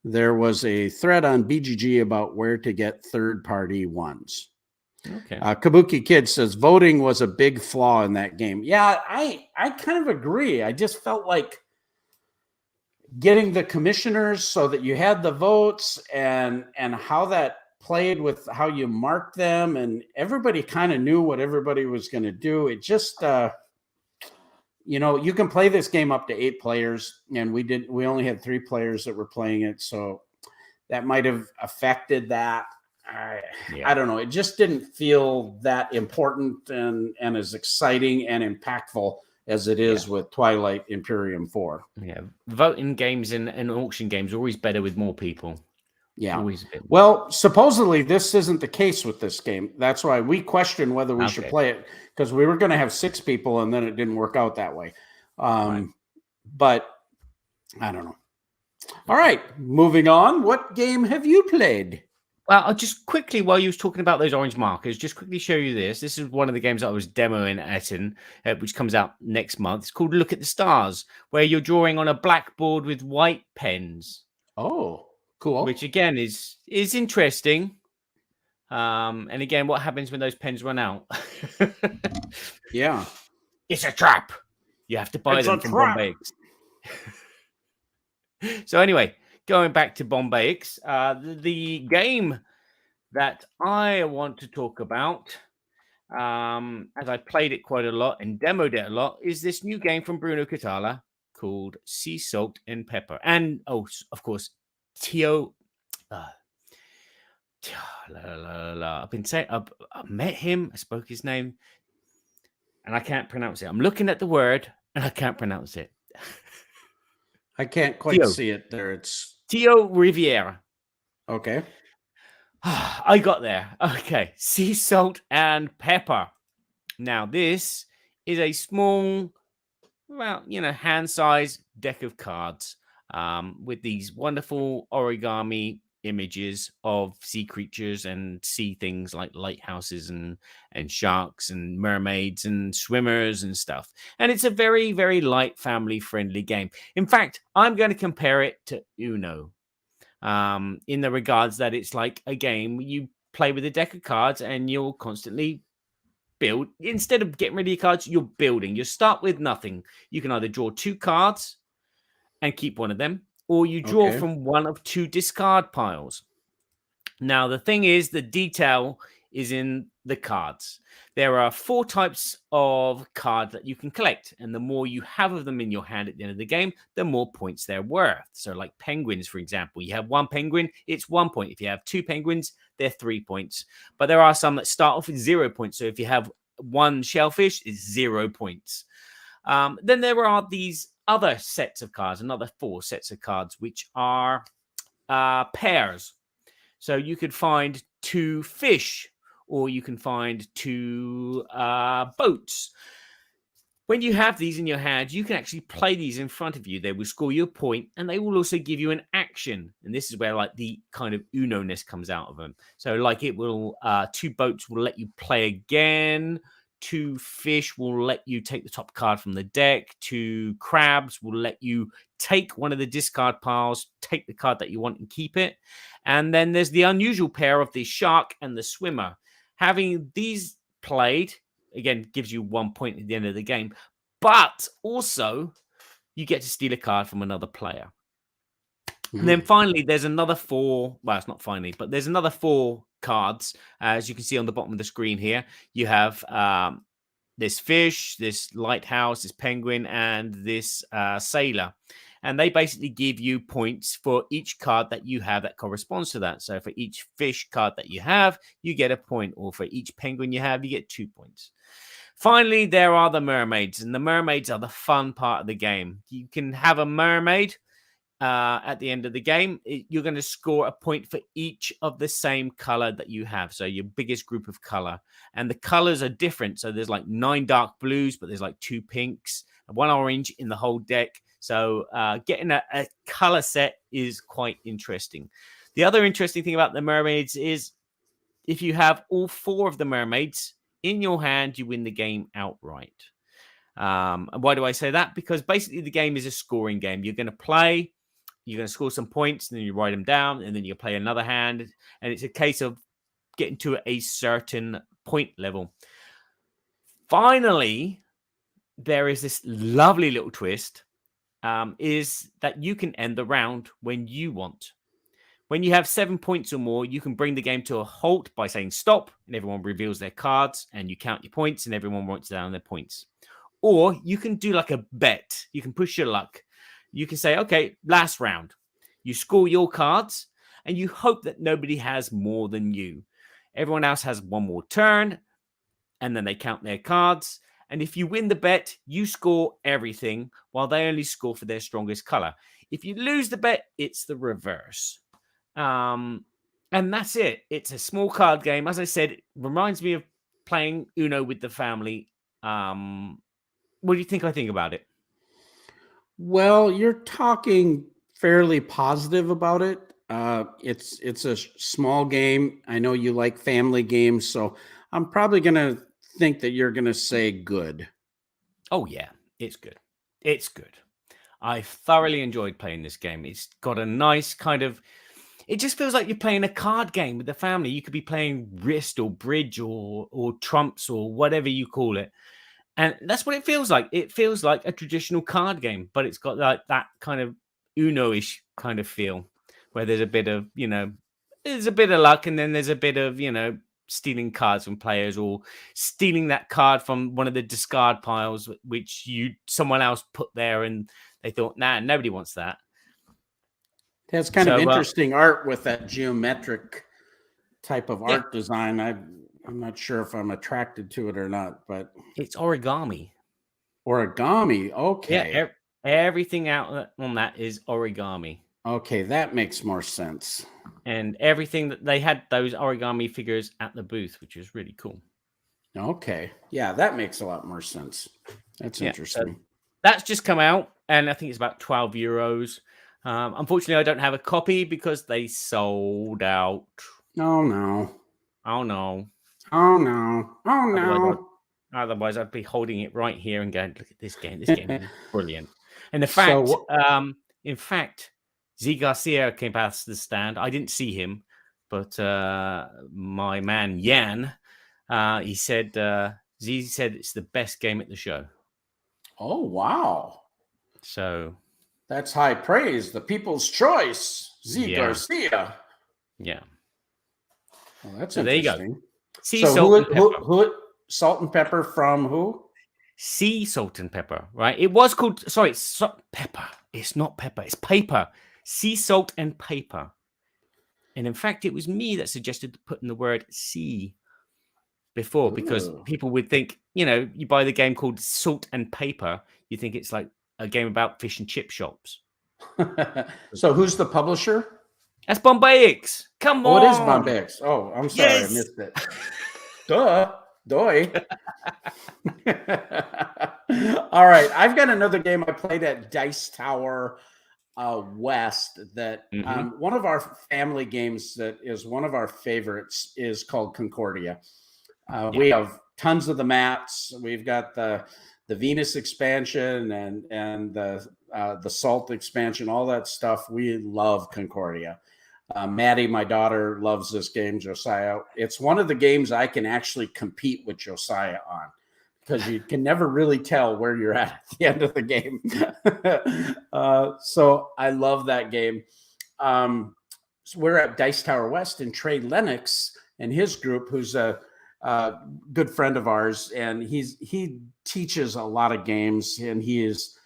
There was a thread on BGG about where to get third-party ones. Okay. Kabuki Kid says voting was a big flaw in that game. Yeah, I kind of agree. I just felt like getting the commissioners so that you had the votes and how that played with how you marked them, and everybody kind of knew what everybody was going to do. It just you can play this game up to 8 players, and we only had 3 players that were playing it, so that might have affected that. I don't know. It just didn't feel that important and as exciting and impactful as it is with Twilight Imperium 4. Yeah, voting games and auction games are always better with more people. Yeah. Well, supposedly this isn't the case with this game. That's why we questioned whether we should play it, because we were going to have 6 people and then it didn't work out that way. Right. But I don't know. All right, moving on. What game have you played? Well, I'll just quickly, while you was talking about those orange markers, just quickly show you this. This is one of the games that I was demoing at Essen, which comes out next month. It's called Look at the Stars, where you're drawing on a blackboard with white pens. Oh, cool. Which again is interesting. And again, what happens when those pens run out? Yeah. It's a trap. You have to buy them from Bombay. So anyway, going back to Bombay X, the game that I want to talk about as I played it quite a lot and demoed it a lot, is this new game from Bruno Catala called Sea Salt and Pepper. And, of course, Tio... I've been saying... I met him, I spoke his name, and I can't pronounce it. I'm looking at the word, and I can't pronounce it. I can't quite see it there. It's Tio Riviera. Okay. I got there. Okay. Sea Salt and Pepper. Now, this is a small, well, hand-sized deck of cards with these wonderful origami images of sea creatures and sea things like lighthouses and sharks and mermaids and swimmers and stuff. And it's a very, very light, family-friendly game. In fact, I'm going to compare it to Uno in the regards that it's like a game you play with a deck of cards and you'll constantly build. Instead of getting rid of your cards, you're building. You start with nothing. You can either draw 2 cards and keep one of them, or you draw from one of 2 discard piles. Now, the thing is, the detail is in the cards. There are 4 types of cards that you can collect, and the more you have of them in your hand at the end of the game, the more points they're worth. So like penguins, for example, you have 1 penguin, it's 1 point. If you have 2 penguins, they're 3 points. But there are some that start off with 0 points. So if you have 1 shellfish, it's 0 points. Then there are these other sets of cards, another 4 sets of cards, which are pairs. So you could find 2 fish, or you can find 2 boats. When you have these in your hand, you can actually play these in front of you. They will score you a point, and they will also give you an action. And this is where like the kind of Uno-ness comes out of them. So like it will, 2 boats will let you play again. 2 fish will let you take the top card from the deck. 2 crabs will let you take one of the discard piles, take the card that you want and keep it. And then there's the unusual pair of the shark and the swimmer. Having these played, again, gives you 1 point at the end of the game. But also, you get to steal a card from another player. And then finally, there's another 4. Well, it's not finally, but there's another 4 cards. As you can see on the bottom of the screen here, you have this fish, this lighthouse, this penguin, and this sailor. And they basically give you points for each card that you have that corresponds to that. So for each fish card that you have, you get a point. Or for each penguin you have, you get 2 points. Finally, there are the mermaids. And the mermaids are the fun part of the game. You can have a mermaid at the end of the game. You're going to score a point for each of the same color that you have. So your biggest group of color. And the colors are different. So there's like 9 dark blues, but there's like 2 pinks and 1 orange in the whole deck. So getting a color set is quite interesting. The other interesting thing about the mermaids is if you have all 4 of the mermaids in your hand, you win the game outright. And why do I say that? Because basically the game is a scoring game. You're going to play, you're going to score some points, and then you write them down, and then you play another hand. And it's a case of getting to a certain point level. Finally, there is this lovely little twist. Is that you can end the round when you want. When you have 7 points or more, you can bring the game to a halt by saying stop, and everyone reveals their cards, and you count your points, and everyone writes down their points. Or you can do like a bet. You can push your luck. You can say, okay, last round. You score your cards, and you hope that nobody has more than you. Everyone else has 1 more turn, and then they count their cards. And if you win the bet, you score everything, while they only score for their strongest color. If you lose the bet, it's the reverse. And that's it. It's a small card game. As I said, it reminds me of playing Uno with the family. What do you think I think about it? Well, you're talking fairly positive about it. It's a small game. I know you like family games, so I'm probably going to think that you're going to say good. Oh, yeah. It's good. It's good. I thoroughly enjoyed playing this game. It's got a nice kind of... It just feels like you're playing a card game with the family. You could be playing Risk or Bridge or Trumps or whatever you call it. And that's what it feels like. It feels like a traditional card game, but it's got like that kind of Uno-ish kind of feel where there's a bit of, there's a bit of luck and then there's a bit of, stealing cards from players or stealing that card from one of the discard piles, which someone else put there, and they thought, nah, nobody wants that. That's kind of interesting art with that geometric type of art design. I'm not sure if I'm attracted to it or not, but it's origami. Origami, okay. Yeah, everything out on that is origami. Okay, that makes more sense. And everything that they had those origami figures at the booth, which is really cool. Okay, yeah, that makes a lot more sense. That's interesting. So that's just come out, and I think it's about €12. Unfortunately, I don't have a copy because they sold out. Oh no! Oh no! Oh no! Oh no! Otherwise, I'd be holding it right here and going, "Look at this game! This game is brilliant." And in fact, Z Garcia came past the stand. I didn't see him, but my man Yan, he said Z said it's the best game at the show. Oh wow! So. That's high praise. The people's choice, Z Garcia. Yeah. Well, that's so interesting. There you go. Who salt and pepper from who? Sea salt and pepper, right? It was called, pepper. It's not pepper. It's paper. Sea salt and paper. And in fact, it was me that suggested putting the word sea before, because people would think, you buy the game called Salt and Paper, you think it's like a game about fish and chip shops. So who's the publisher? That's Bombayix. Come on. What is Bombayix? Oh, I'm sorry. Yes. I missed it. Doy. All right. I've got another game I played at Dice Tower West that one of our family games that is one of our favorites is called Concordia. We have tons of the mats. We've got the Venus expansion and the Salt expansion, all that stuff. We love Concordia. Maddie, my daughter, loves this game. Josiah, it's one of the games I can actually compete with Josiah on, because you can never really tell where you're at the end of the game. So I love that game. So we're at Dice Tower West, and Trey Lennox and his group, who's a good friend of ours, and he teaches a lot of games, and he's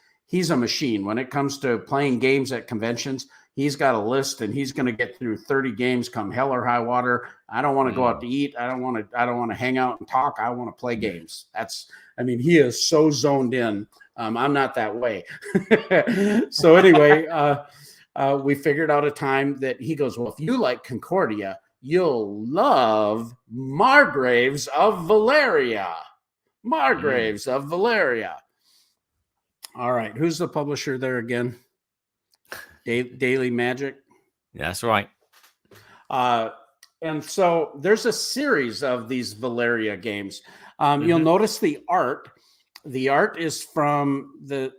a machine when it comes to playing games at conventions. He's got a list, and he's going to get through 30 games come hell or high water. I don't want to go out to eat. I don't want to hang out and talk. I want to play games. He is so zoned in. I'm not that way. So anyway, we figured out a time that he goes, well, if you like Concordia, you'll love Margraves of Valeria. Margraves of Valeria. All right. Who's the publisher there again? Daily Magic. That's right. And so there's a series of these Valeria games. You'll notice the art. The art is from the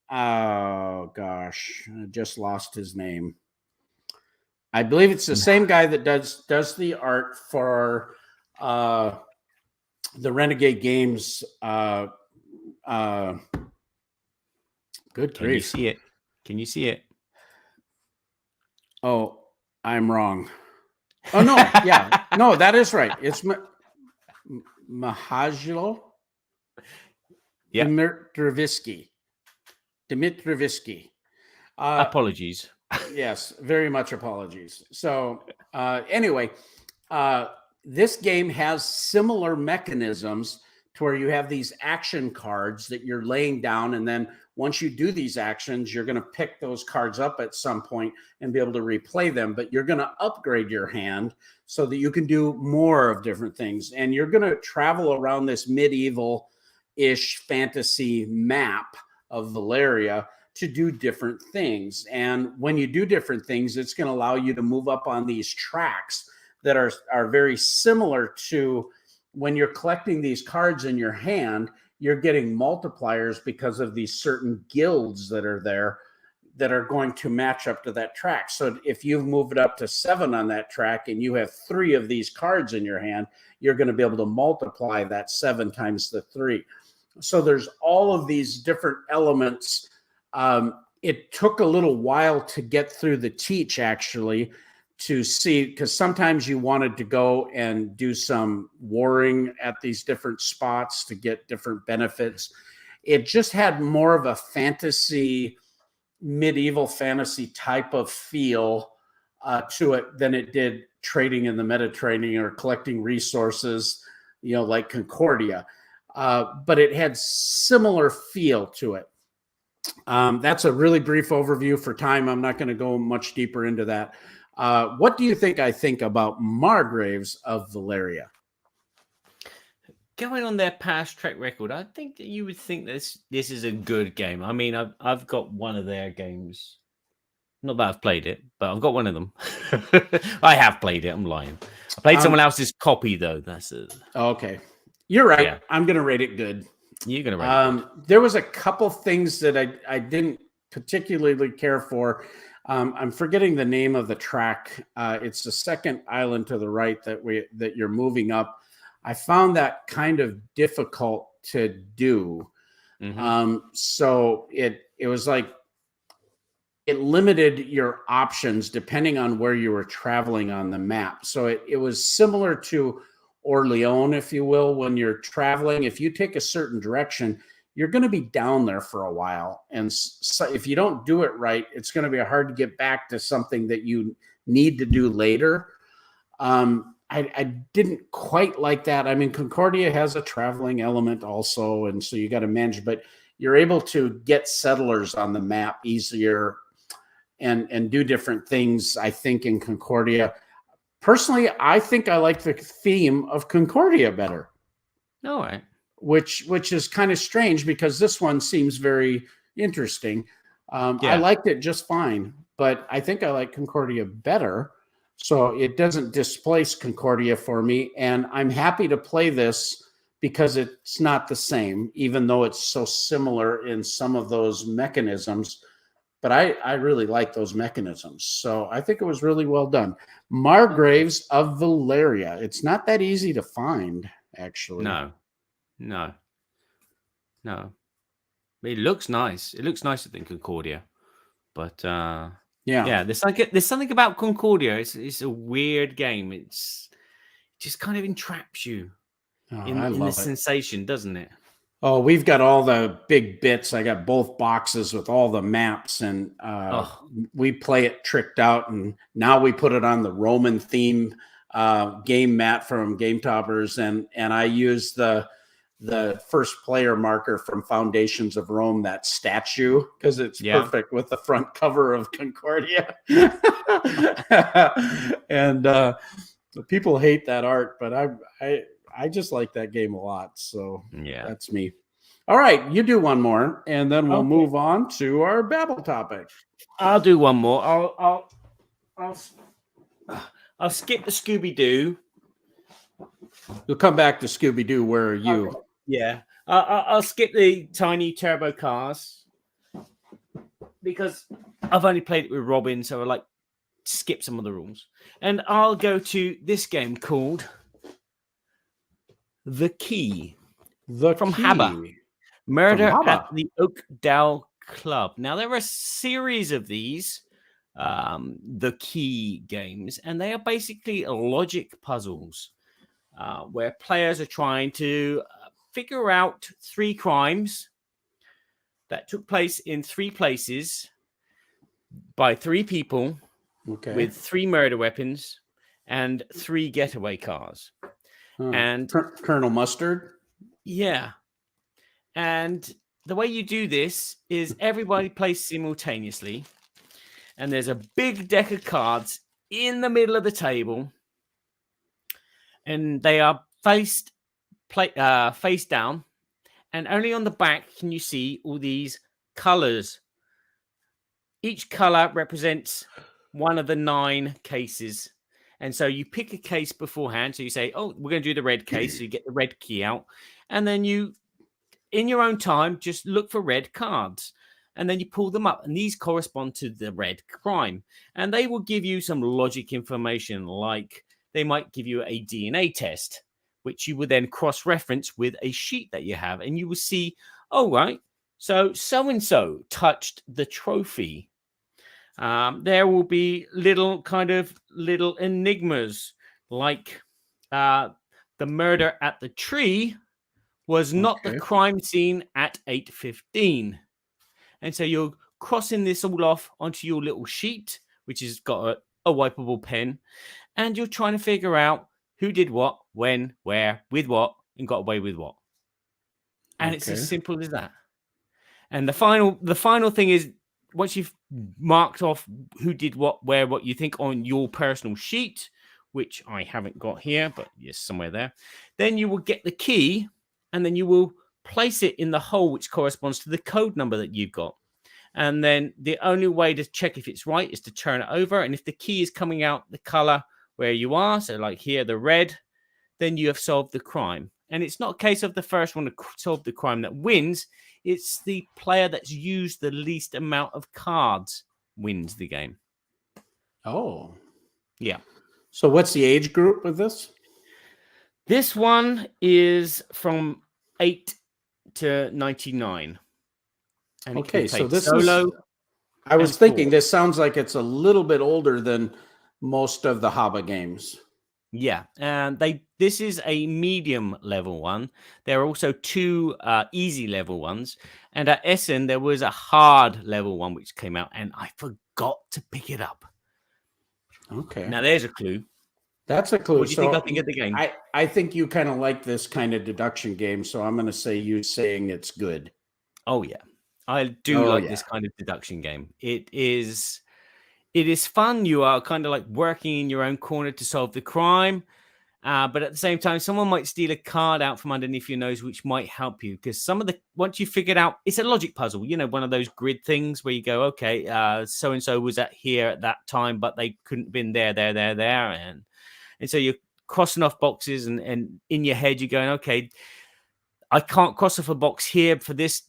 oh gosh, I just lost his name. I believe it's the same guy that does the art for the Renegade Games. Good grief. Can you see it? Oh, I'm wrong. Oh, no. Yeah. No, that is right. It's Mahajlo Dmitrievsky. Apologies. Yes, very much apologies. So anyway, this game has similar mechanisms to where you have these action cards that you're laying down, and then once you do these actions, you're going to pick those cards up at some point and be able to replay them, but you're going to upgrade your hand so that you can do more of different things. And you're going to travel around this medieval-ish fantasy map of Valeria to do different things. And when you do different things, it's going to allow you to move up on these tracks that are very similar to when you're collecting these cards in your hand. You're getting multipliers because of these certain guilds that are there that are going to match up to that track. So if you've moved it up to 7 on that track and you have 3 of these cards in your hand, you're going to be able to multiply that 7 times the 3. So there's all of these different elements. It took a little while to get through the teach, actually, to see, because sometimes you wanted to go and do some warring at these different spots to get different benefits. It just had more of a fantasy, medieval fantasy type of feel to it than it did trading in the Mediterranean or collecting resources, like Concordia. But it had similar feel to it. That's a really brief overview for time. I'm not going to go much deeper into that. What do you think I think about Margraves of Valeria? Going on their past track record, I think that you would think this is a good game. I mean, I've got one of their games. Not that I've played it, but I've got one of them. I have played it. I'm lying. I played someone else's copy, though. That's it. Okay. You're right. Yeah. I'm going to rate it good. You're going to rate it good. There was a couple things that I didn't particularly care for. I'm forgetting the name of the track. It's the second island to the right that you're moving up. I found that kind of difficult to do. Mm-hmm. So it was like it limited your options depending on where you were traveling on the map. So it was similar to Orleans, if you will. When you're traveling, if you take a certain direction, you're going to be down there for a while. And so if you don't do it right, it's going to be hard to get back to something that you need to do later. I didn't quite like that. I mean, Concordia has a traveling element also, and so you got to manage, but you're able to get settlers on the map easier and do different things, I think, in Concordia. Personally, I think I like the theme of Concordia better. All right. Which is kind of strange because this one seems very interesting. I liked it just fine, but I think I like Concordia better. So it doesn't displace Concordia for me. And I'm happy to play this because it's not the same, even though it's so similar in some of those mechanisms. But I really like those mechanisms. So I think it was really well done. Margraves of Valeria. It's not that easy to find, actually. No. It looks nice. It looks nicer than Concordia. But yeah, there's something about Concordia. It's a weird game. It just kind of entraps you in the sensation, doesn't it? Oh, we've got all the big bits. I got both boxes with all the maps, and we play it tricked out. And now we put it on the Roman theme game mat from Game Toppers, and I use the first player marker from Foundations of Rome, that statue, because it's perfect with the front cover of Concordia. And people hate that art, but I just like that game a lot. So that's me. All right, you do one more, and then we'll move on to our Babble topic. I'll do one more. I'll skip the Scooby-Doo. You'll come back to Scooby-Doo. Where are you? Okay. Yeah, I'll skip the tiny turbo cars because I've only played it with Robin, so I like to skip some of the rules. And I'll go to this game called The Key. From Haber. Murder at the Oakdale Club. Now, there are a series of these The Key games, and they are basically logic puzzles where players are trying to figure out 3 crimes that took place in 3 places by 3 people with 3 murder weapons and 3 getaway cars. And Colonel Mustard? Yeah. And the way you do this is everybody plays simultaneously, and there's a big deck of cards in the middle of the table, and they are face down, and only on the back can you see all these colors. Each color represents one of the 9 cases. And so you pick a case beforehand. So you say, oh, we're going to do the red case. So you get the red key out. And then you, in your own time, just look for red cards. And then you pull them up. And these correspond to the red crime. And they will give you some logic information, like they might give you a DNA test, which you will then cross-reference with a sheet that you have. And you will see, oh, right, so-and-so touched the trophy. there will be little enigmas like the murder at the tree was not the crime scene at 8:15. And so you're crossing this all off onto your little sheet, which has got a wipeable pen, and you're trying to figure out who did what, when, where, with what, and got away with what. And it's as simple as that. And the final thing is, once you've marked off who did what, where, what you think on your personal sheet, which I haven't got here, but yes, somewhere there, then you will get the key, and then you will place it in the hole which corresponds to the code number that you've got. And then the only way to check if it's right is to turn it over. And if the key is coming out the color where you are, so like here, the red, then you have solved the crime. And it's not a case of the first one to solve the crime that wins. It's the player that's used the least amount of cards wins the game. Oh. Yeah. So what's the age group of this? This one is from 8 to 99. And okay, so this solo. I was thinking this sounds like it's a little bit older than most of the Haba games. Yeah, and this is a medium level one. There are also 2 easy level ones, and at Essen there was a hard level one which came out, and I forgot to pick it up. Okay, now there's a clue. That's a clue. What do you think I think of the game? I think you kind of like this kind of deduction game, so I'm going to say you saying it's good. Oh yeah, I do like this kind of deduction game. It is fun. You are kind of like working in your own corner to solve the crime. But at the same time, someone might steal a card out from underneath your nose, which might help you. Because once you figured out, it's a logic puzzle. You know, one of those grid things where you go, okay, so-and-so was here at that time, but they couldn't have been there. And so you're crossing off boxes and in your head, you're going, okay, I can't cross off a box here for this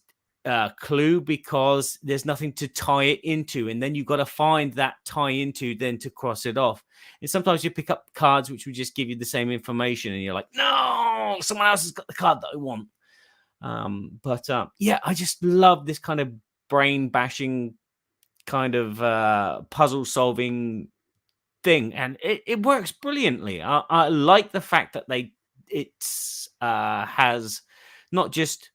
clue because there's nothing to tie it into, and then you've got to find that tie into then to cross it off. And sometimes you pick up cards which will just give you the same information, and you're like, no, someone else has got the card that I want. I just love this kind of brain bashing kind of puzzle solving thing, and it works brilliantly. I like the fact that it has not just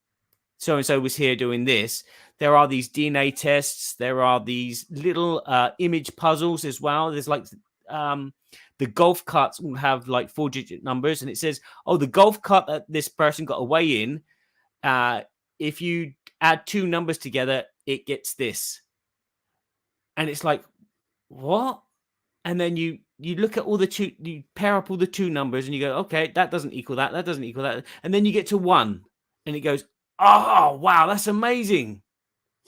so-and-so was here doing this. There are these DNA tests. There are these little image puzzles as well. There's like the golf carts will have like 4-digit numbers, and it says, oh, the golf cart that this person got away in, if you add 2 numbers together, it gets this. And it's like, what? And then you look at all you pair up all the 2 numbers, and you go, okay, that doesn't equal that. That doesn't equal that. And then you get to 1, and it goes, oh, wow, that's amazing.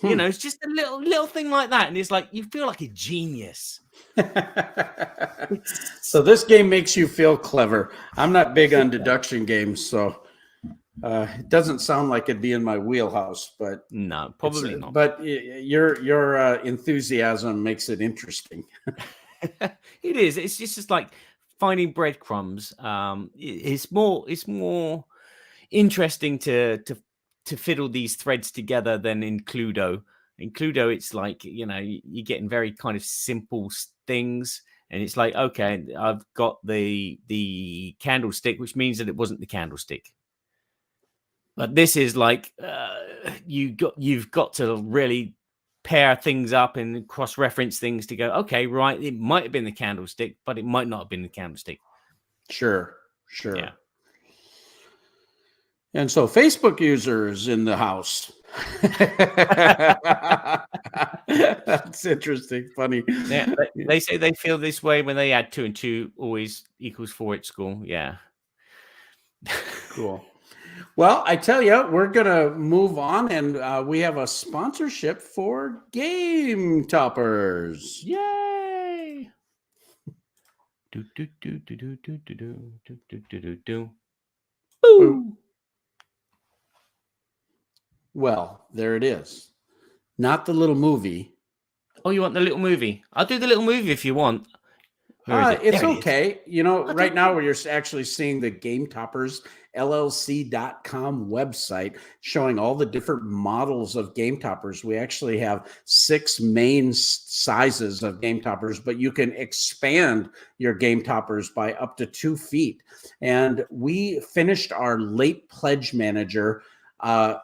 You know, it's just a little thing like that. And it's like, you feel like a genius. So this game makes you feel clever. I'm not big on deduction games, so it doesn't sound like it'd be in my wheelhouse. But no, probably not. But your enthusiasm makes it interesting. It is. It's just like finding breadcrumbs. It's more interesting to fiddle these threads together than in Cluedo. In Cluedo, it's like, you know, you're getting very kind of simple things, and it's like, okay, I've got the candlestick, which means that it wasn't the candlestick. But this is like you've got to really pair things up and cross-reference things to go, okay, right, it might have been the candlestick, but it might not have been the candlestick. Sure. Yeah. And so Facebook users in the house. That's interesting. Funny. Yeah, they say they feel this way when they add 2 and 2 always equals 4 at school. Yeah. Cool. Well, I tell you, we're going to move on, and we have a sponsorship for Game Toppers. Yay! Do do do do do do do do do do do. Boo! Well, there it is. Not the little movie. Oh, you want the little movie? I'll do the little movie if you want. It's okay. Right now you're actually seeing the Game Toppers LLC.com website showing all the different models of Game Toppers. We actually have 6 main sizes of Game Toppers, but you can expand your Game Toppers by up to 2 feet. And we finished our late pledge manager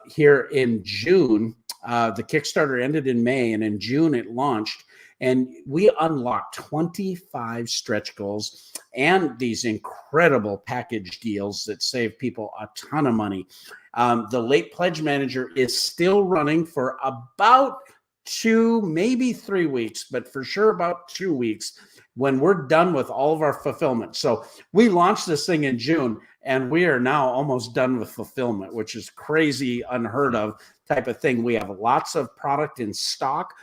here in June. The Kickstarter ended in May, and in June it launched. And we unlocked 25 stretch goals and these incredible package deals that save people a ton of money. The late pledge manager is still running for about 2, maybe 3 weeks, but for sure about 2 weeks when we're done with all of our fulfillment. So we launched this thing in June, and we are now almost done with fulfillment, which is crazy, unheard of type of thing. We have lots of product in stock.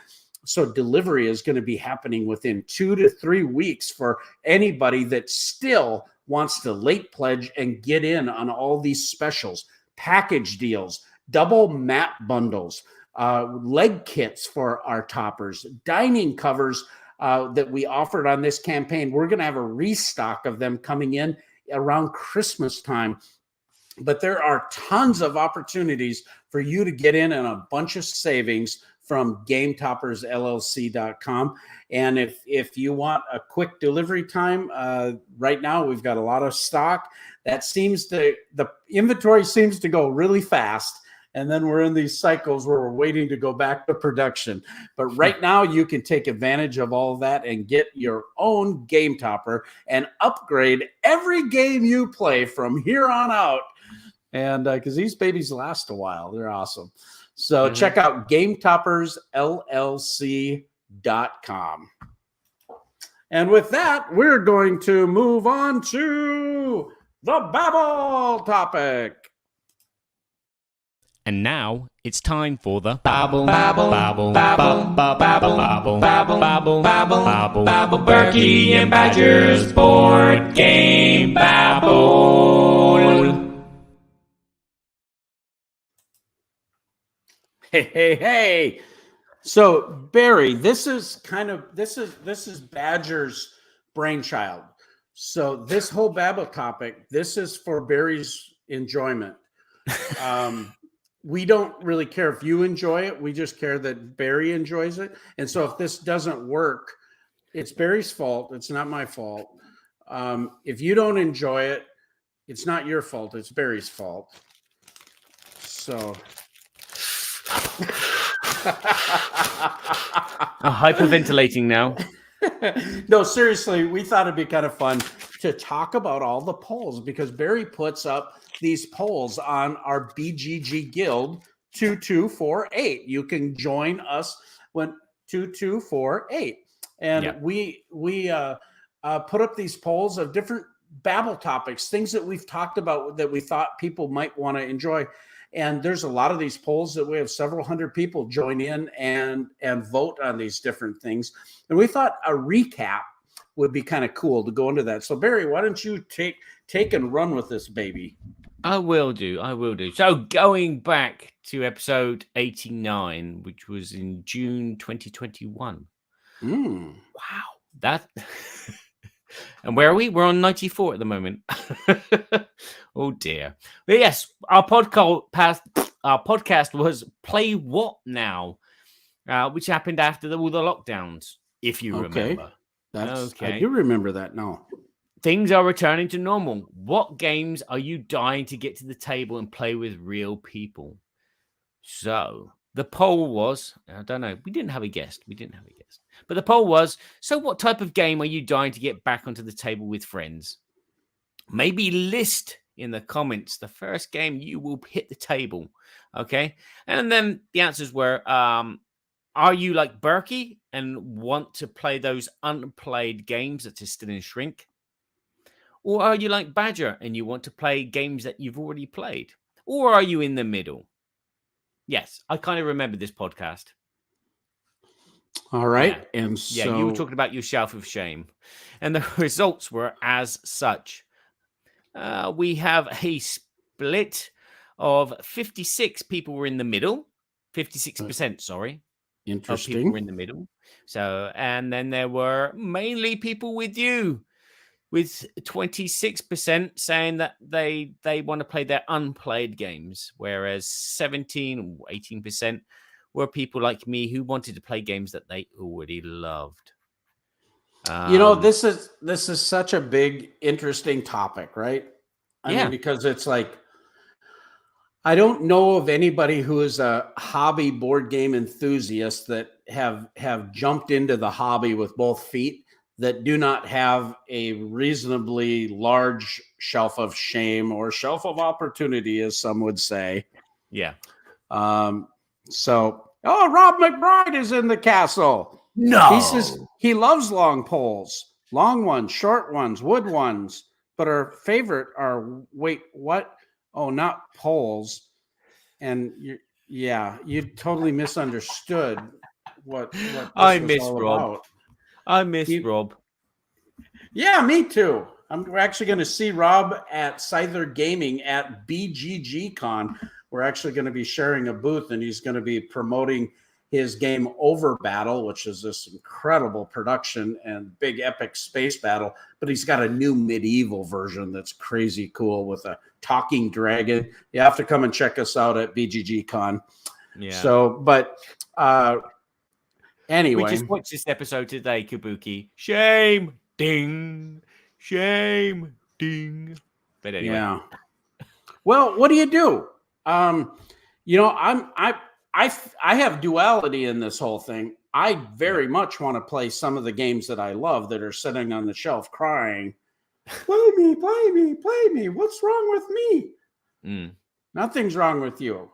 So delivery is going to be happening within 2 to 3 weeks for anybody that still wants to late pledge and get in on all these specials, package deals, double mat bundles, leg kits for our toppers, dining covers that we offered on this campaign. We're going to have a restock of them coming in around Christmas time. But there are tons of opportunities for you to get in on a bunch of savings from GameToppersLLC.com. And if you want a quick delivery time, right now we've got a lot of stock. The inventory seems to go really fast. And then we're in these cycles where we're waiting to go back to production. But right now you can take advantage of all of that and get your own Game Topper and upgrade every game you play from here on out. And because these babies last a while, they're awesome. So check out GameToppersLLC.com. And with that, we're going to move on to the Babble topic. And now it's time for the Babble, Babble, Babble, Babble, Babble, Babble, Babble, Babble, Babble, Babble, Burky and Badger's Board Game Babble. Hey. So Barry, this is Badger's brainchild. So this whole Babble topic, this is for Barry's enjoyment. We don't really care if you enjoy it. We just care that Barry enjoys it. And so if this doesn't work, it's Barry's fault. It's not my fault. If you don't enjoy it, it's not your fault. It's Barry's fault. So... I'm hyperventilating now. No, seriously, we thought it'd be kind of fun to talk about all the polls because Barry puts up these polls on our BGG Guild 2248. You can join us when 2248, and we put up these polls of different Babble topics, things that we've talked about that we thought people might want to enjoy. And there's a lot of these polls that we have several hundred people join in and vote on these different things. And we thought a recap would be kind of cool to go into that. So Barry, why don't you take and run with this baby? I will do. So going back to episode 89, which was in June 2021. Wow. That... And where are we? We're on 94 at the moment. Oh dear. But yes, our podcast was Play What Now, which happened after all the lockdowns, if you remember. I do remember that now. Things are returning to normal. What games are you dying to get to the table and play with real people? So the poll was, I don't know, we didn't have a guest. But the poll was, so what type of game are you dying to get back onto the table with friends? Maybe list in the comments the first game you will hit the table. Okay. And then the answers were, are you like Burky and want to play those unplayed games that are still in shrink? Or are you like Badger and you want to play games that you've already played? Or are you in the middle? Yes, I kind of remember this podcast. All right. Yeah. And so... you were talking about your shelf of shame. And the results were as such. We have a split of 56 people were in the middle. 56%, sorry. of people were in the middle. So, and then there were mainly people with you, with 26% saying that they want to play their unplayed games, whereas 18% were people like me who wanted to play games that they already loved. This is such a big, interesting topic, right? I mean, because it's like, I don't know of anybody who is a hobby board game enthusiast that have jumped into the hobby with both feet that do not have a reasonably large shelf of shame or shelf of opportunity, as some would say. Yeah. So, Rob McBride is in the castle. No. He says he loves long poles, long ones, short ones, wood ones, but our favorite are, wait, what? Oh, not poles. And you totally misunderstood what I miss Rob. About. I miss Rob. Yeah, me too. We're actually going to see Rob at Scyther Gaming at BGGCon. We're actually going to be sharing a booth, and he's going to be promoting his game Over Battle, which is this incredible production and big epic space battle. But he's got a new medieval version that's crazy cool with a talking dragon. You have to come and check us out at BGGCon. Yeah. So, but anyway, we just watched this episode today, Kabuki. Shame, ding. Shame, ding. But anyway. Yeah. Well, what do you do? I have duality in this whole thing. I very much want to play some of the games that I love that are sitting on the shelf crying, play me, play me, play me. What's wrong with me? Nothing's wrong with you.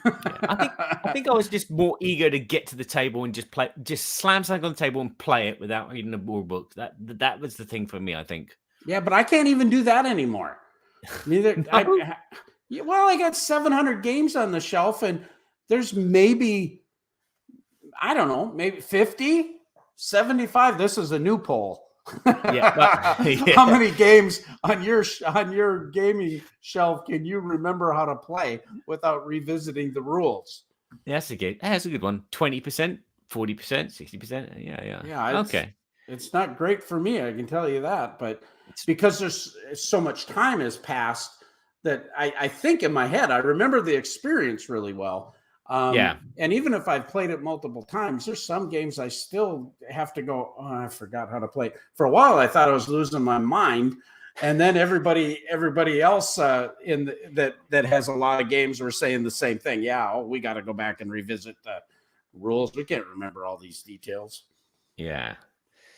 I think I was just more eager to get to the table and just slam something on the table and play it without reading a rule book. That was the thing for me, I think. Yeah, but I can't even do that anymore. Neither. No? I got 700 games on the shelf, and there's maybe, I don't know, maybe 50, 75. This is a new poll. How many games on your gaming shelf can you remember how to play without revisiting the rules? That's a good one. 20%, 40%, 60%. Yeah. Okay. It's not great for me, I can tell you that, but because there's so much time has passed that I think in my head I remember the experience really well. And even if I've played it multiple times, there's some games I still have to go, I forgot how to play. For a while, I thought I was losing my mind. And then everybody else that has a lot of games were saying the same thing. Yeah, we got to go back and revisit the rules. We can't remember all these details. Yeah.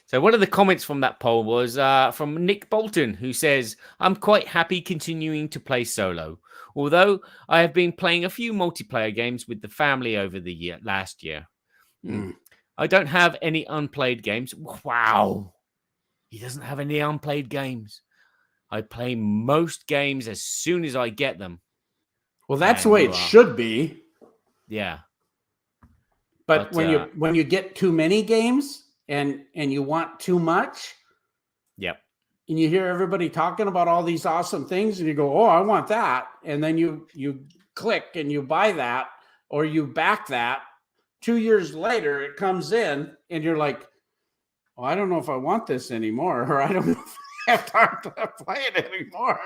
So one of the comments from that poll was from Nick Bolton, who says, I'm quite happy continuing to play solo. Although I have been playing a few multiplayer games with the family over the last year. I don't have any unplayed games. Wow. He doesn't have any unplayed games. I play most games as soon as I get them. Well, that's the way it should be. Yeah. But when you get too many games and you want too much. Yep. And you hear everybody talking about all these awesome things and you go, oh, I want that. And then you click and you buy that or you back that. 2 years later, it comes in and you're like, oh, I don't know if I want this anymore. Or I don't know if I have time to play it anymore.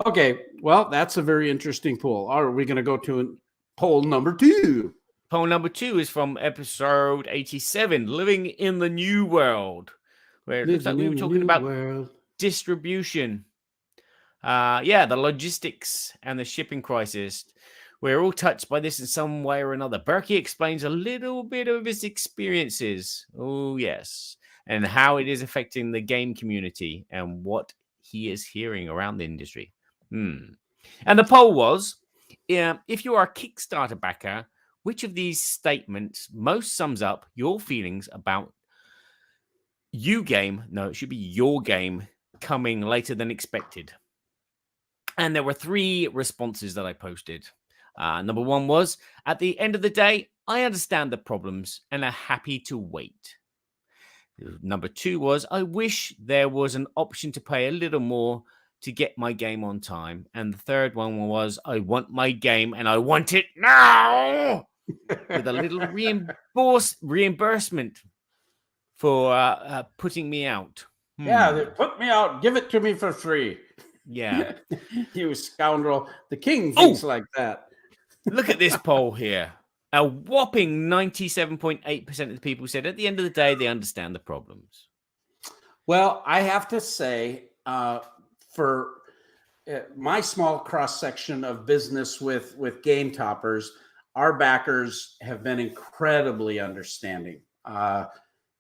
Okay. Well, that's a very interesting poll. Are we going to go to poll number 2? Poll number 2 is from episode 87, Living in the New World, where it looks like we were talking about distribution. The logistics and the shipping crisis. We're all touched by this in some way or another. Burky explains a little bit of his experiences. Oh, yes. And how it is affecting the game community and what he is hearing around the industry. And the poll was, if you are a Kickstarter backer, which of these statements most sums up your feelings about your game coming later than expected? And there were 3 responses that I posted. Number 1 was, at the end of the day, I understand the problems and are happy to wait. Number 2 was, I wish there was an option to pay a little more to get my game on time. And the third one was, I want my game and I want it now, with a little reimbursement for putting me out. Yeah, they put me out. Give it to me for free. Yeah. You scoundrel. The king thinks like that. Look at this poll here. A whopping 97.8% of the people said at the end of the day, they understand the problems. Well, I have to say, for my small cross-section of business with Game Toppers, our backers have been incredibly understanding.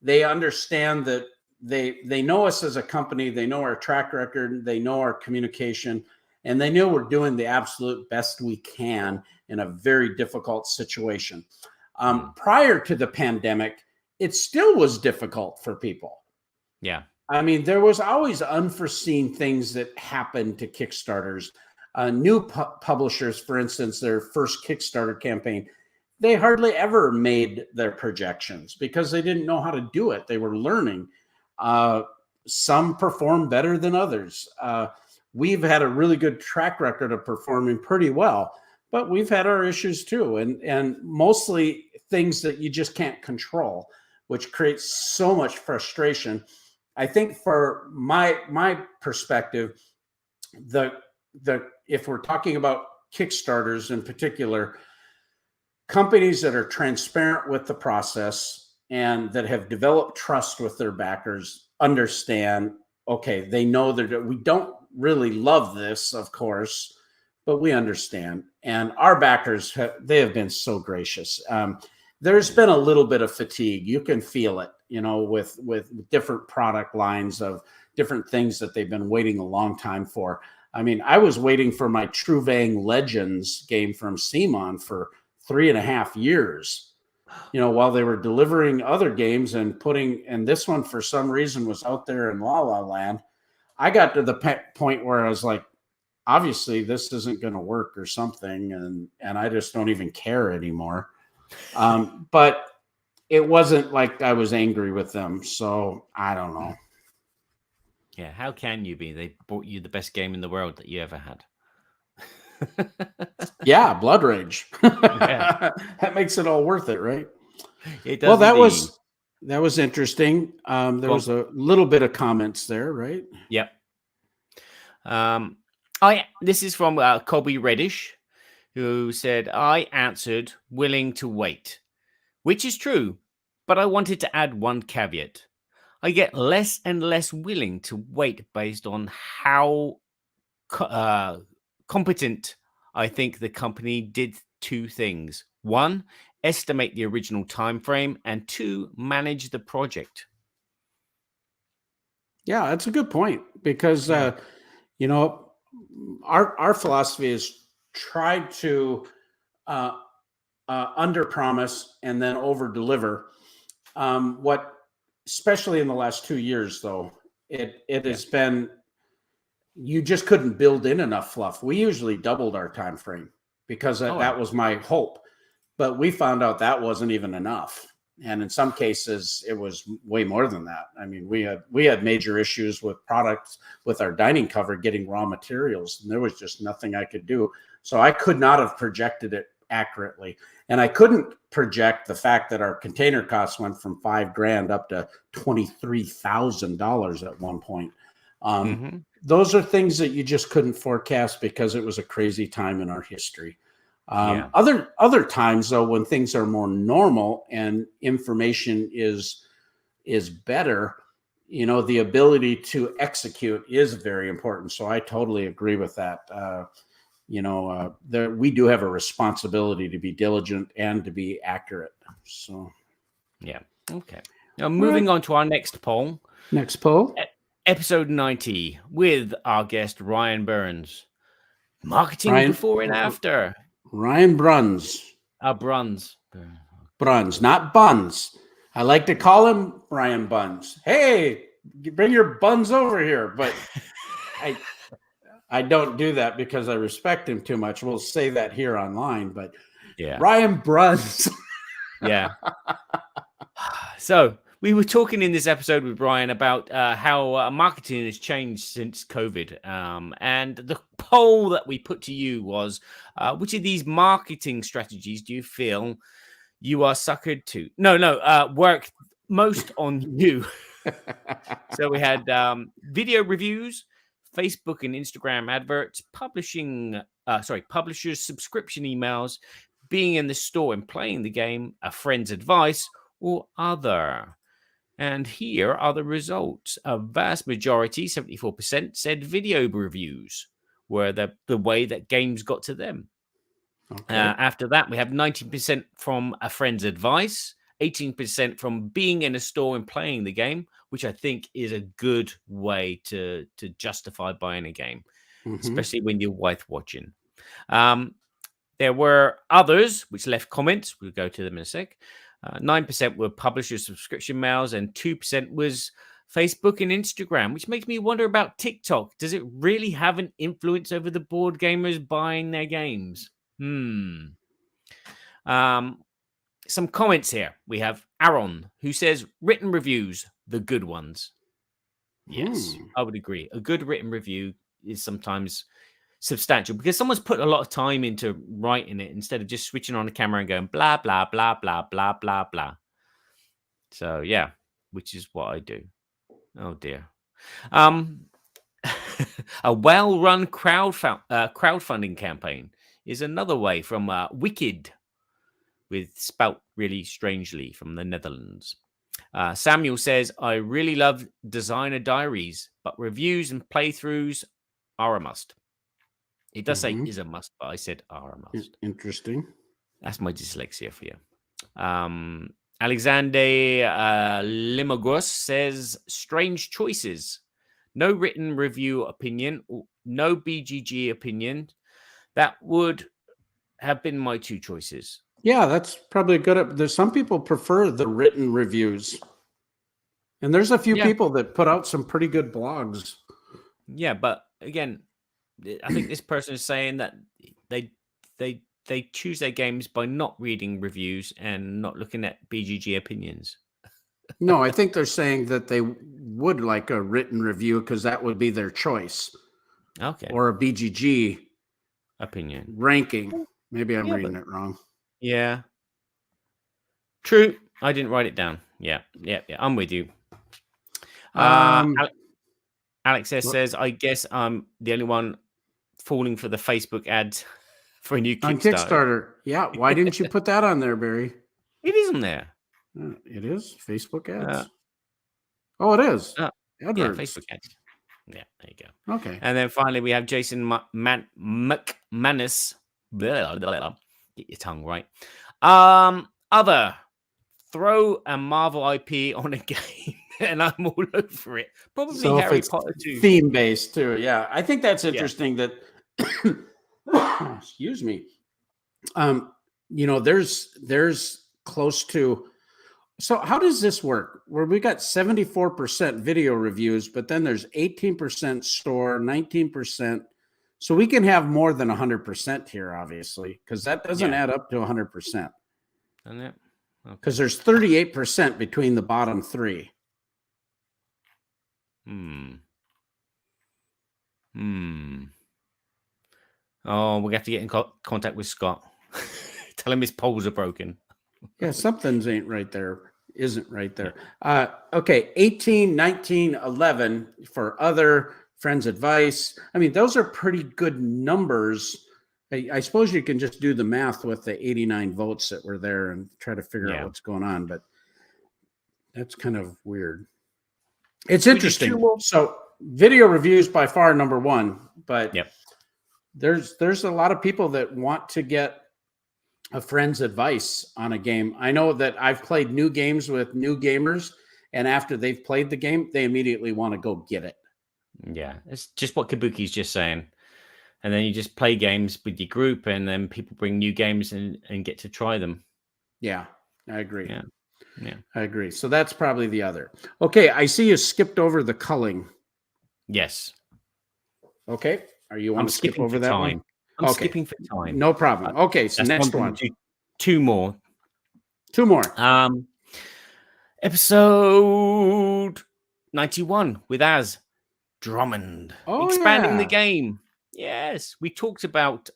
They understand that they know us as a company, they know our track record, they know our communication, and they know we're doing the absolute best we can in a very difficult situation. Prior to the pandemic, it still was difficult for people. Yeah. I mean, there was always unforeseen things that happened to Kickstarters. New publishers, for instance, their first Kickstarter campaign, they hardly ever made their projections because they didn't know how to do it. They were learning. Some performed better than others. We've had a really good track record of performing pretty well, but we've had our issues too. And mostly things that you just can't control, which creates so much frustration. I think for my perspective, if we're talking about Kickstarters in particular, companies that are transparent with the process and that have developed trust with their backers understand, okay, they know that we don't really love this, of course, but we understand. And our backers, they have been so gracious. There's been a little bit of fatigue. You can feel it, with different product lines of different things that they've been waiting a long time for. I mean, I was waiting for my Truvang Legends game from Simon for 3.5 years, while they were delivering other games and this one for some reason was out there in La La Land. I got to the point where I was like, obviously this isn't going to work or something. And I just don't even care anymore. But it wasn't like I was angry with them. So I don't know. Yeah. How can you be? They bought you the best game in the world that you ever had. Yeah, Blood Rage. Yeah. That makes it all worth it, right? It does. Well, that was interesting. There was a little bit of comments there, right? Yep. This is from Colby Reddish, who said, I answered willing to wait, which is true, but I wanted to add one caveat. I get less and less willing to wait based on how competent I think the company did two things. One, estimate the original time frame, and two, manage the project. Yeah, that's a good point because our philosophy is try to under promise and then over deliver. Especially in the last 2 years, though, it has been, you just couldn't build in enough fluff. We usually doubled our time frame because that was my hope, but we found out that wasn't even enough. And in some cases, it was way more than that. I mean, we had major issues with products, with our dining cover getting raw materials, and there was just nothing I could do. So I could not have projected it accurately. And I couldn't project the fact that our container costs went from $5,000 up to $23,000 at one point. Those are things that you just couldn't forecast because it was a crazy time in our history. Other times, though, when things are more normal and information is better, the ability to execute is very important. So I totally agree with that. We do have a responsibility to be diligent and to be accurate. So, yeah. Okay. Now, moving on to our next poll. Episode 90 with our guest, Ryan Burns. Marketing before and after. Ryan Bruns. Bruns. Bruns, not Buns. I like to call him Ryan Buns. Hey, bring your buns over here. But I don't do that because I respect him too much. We'll say that here online, but Ryan Bruns. Yeah. So We were talking in this episode with Brian about how marketing has changed since COVID. And the poll that we put to you was, which of these marketing strategies do you feel you are suckered to? Work most on you. So we had video reviews, Facebook and Instagram adverts, publishers' subscription emails, being in the store and playing the game, a friend's advice, or other. And here are the results. A vast majority, 74%, said video reviews were the way that games got to them. Okay. After that, we have 19% from a friend's advice, 18% from being in a store and playing the game, which I think is a good way to justify buying a game, especially when your wife watching. There were others which left comments. We'll go to them in a sec. 9% were publisher subscription mails, and 2% was Facebook and Instagram, which makes me wonder about TikTok. Does it really have an influence over the board gamers buying their games? Some comments here. We have Aaron, who says written reviews, the good ones. Yes, I would agree. A good written review is sometimes substantial because someone's put a lot of time into writing it instead of just switching on the camera and going blah, blah, blah, blah, blah, blah, blah. So, yeah, which is what I do. Oh, dear. A well-run crowdfunding campaign is another way from Wicked, with spout really strangely from the Netherlands. Samuel says, I really love designer diaries, but reviews and playthroughs are a must. It does say is a must, but I said are a must. Interesting. That's my dyslexia for you. Alexander Limagos says, strange choices. No written review opinion, no BGG opinion. That would have been my two choices. Yeah, that's probably good. There's some people prefer the written reviews. And there's a few people that put out some pretty good blogs. Yeah, but again, I think this person is saying that they choose their games by not reading reviews and not looking at BGG opinions. No, I think they're saying that they would like a written review because that would be their choice. Okay. Or a BGG opinion ranking. Maybe I'm reading it wrong. Yeah. True. I didn't write it down. Yeah. I'm with you. Alex S says, I guess I'm the only one falling for the Facebook ads for a new Kickstarter. On Kickstarter. Yeah. Why didn't you put that on there, Barry? It isn't there. It is Facebook ads. It is. Yeah, Facebook ads. Yeah, there you go. Okay. And then finally, we have Jason McManus. Get your tongue right. Other, throw a Marvel IP on a game, and I'm all over it. Probably Harry Potter too. Theme based too. Yeah, I think that's interesting. That excuse me. There's close to. So how does this work? Where we got 74% video reviews, but then there's 18% store, 19%. So we can have more than 100% here, obviously, because that doesn't add up to 100%. Because there's 38% between the bottom three. Oh, we have to get in contact with Scott. Tell him his polls are broken. Yeah, something's isn't right there. Okay, 18, 19, 11 for other friends' advice. I mean, those are pretty good numbers. I suppose you can just do the math with the 89 votes that were there and try to figure out what's going on, but that's kind of weird. It's interesting. So video reviews by far number one, but there's a lot of people that want to get a friend's advice on a game. I know that I've played new games with new gamers, and after they've played the game, they immediately want to go get it. Yeah, it's just what Kabuki's just saying. And then you just play games with your group, and then people bring new games and get to try them. Yeah, I agree. Yeah, I agree. So that's probably the other. Okay, I see you skipped over the culling. Yes. Okay. Are you want to skip over that one? I'm skipping for time. No problem. Okay, so next one. Two more. Episode 91 with Az Drummond. Expanding the game. Yes, we talked about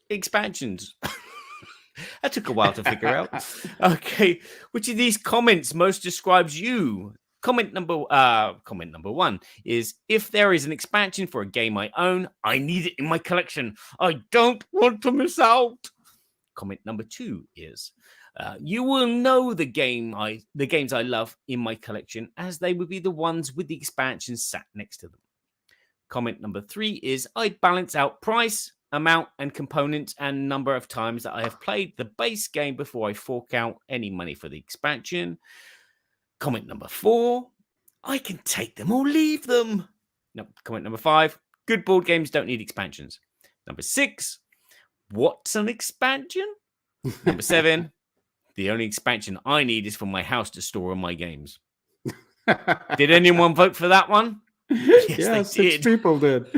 expansions. That took a while to figure out. Okay, which of these comments most describes you? Comment number one is, if there is an expansion for a game I own, I need it in my collection. I don't want to miss out. Comment number 2 is, you will know the games I love in my collection, as they would be the ones with the expansions sat next to them. Comment number 3 is, I balance out price, amount, and components and number of times that I have played the base game before I fork out any money for the expansion. Comment number 4, I can take them or leave them. No. Comment number 5, good board games don't need expansions. Number 6, what's an expansion? Number 7, the only expansion I need is for my house to store all my games. Did anyone vote for that one? Yes, 6 people did.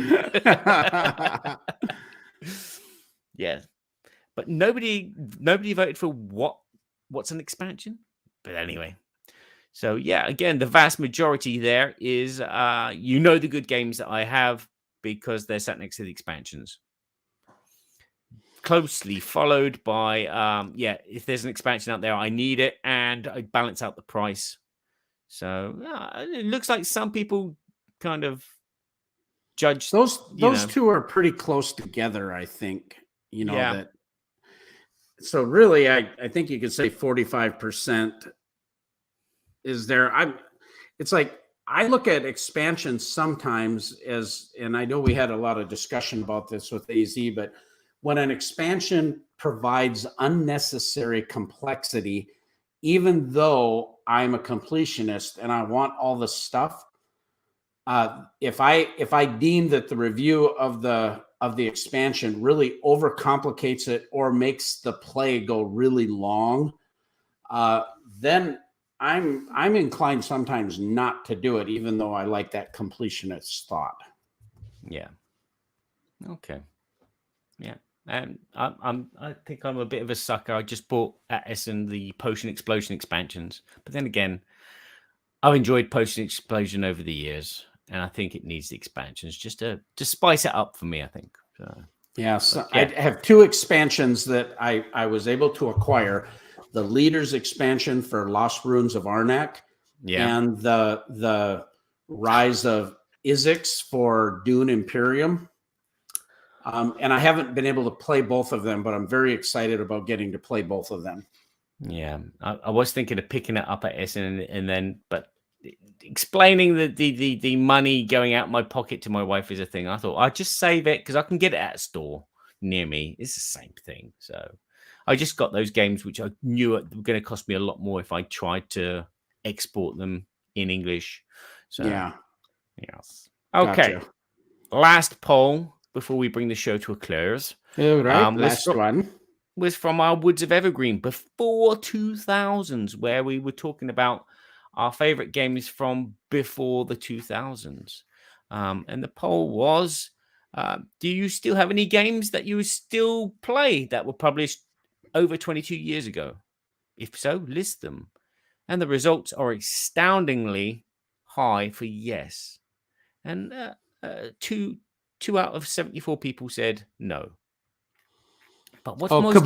Yeah, but nobody voted for what's an expansion. But anyway, so yeah, again, the vast majority there is the good games that I have because they're sat next to the expansions. Closely followed by if there's an expansion out there, I need it, and I balance out the price. So it looks like some people kind of judge those two are pretty close together, I think. That. So really, I think you could say 45% is there. It's like I look at expansions sometimes as, and I know we had a lot of discussion about this with AZ, but when an expansion provides unnecessary complexity, even though I'm a completionist and I want all the stuff, if I deem that the review of the expansion really overcomplicates it or makes the play go really long, then I'm inclined sometimes not to do it, even though I like that completionist thought. Yeah. Okay. Yeah. And I think I'm a bit of a sucker. I just bought at Essen the Potion Explosion expansions, but then again, I've enjoyed Potion Explosion over the years, and I think it needs the expansions just to spice it up for me, I think. So, I have 2 expansions that I was able to acquire: the Leaders expansion for Lost Ruins of Arnak, and the Rise of Izix for Dune Imperium. And I haven't been able to play both of them, but I'm very excited about getting to play both of them. Yeah, I was thinking of picking it up at Essen, and then, but explaining the money going out my pocket to my wife is a thing. I thought I'd just save it because I can get it at a store near me. It's the same thing. So I just got those games which I knew were going to cost me a lot more if I tried to export them in English. So yes. Okay. Gotcha. Last poll before we bring the show to a close. All right, last one was from our Woods of Evergreen before 2000s, where we were talking about our favorite games from before the 2000s. And the poll was, do you still have any games that you still play that were published over 22 years ago? If so, list them. And the results are astoundingly high for yes. And two out of 74 people said no. But what's most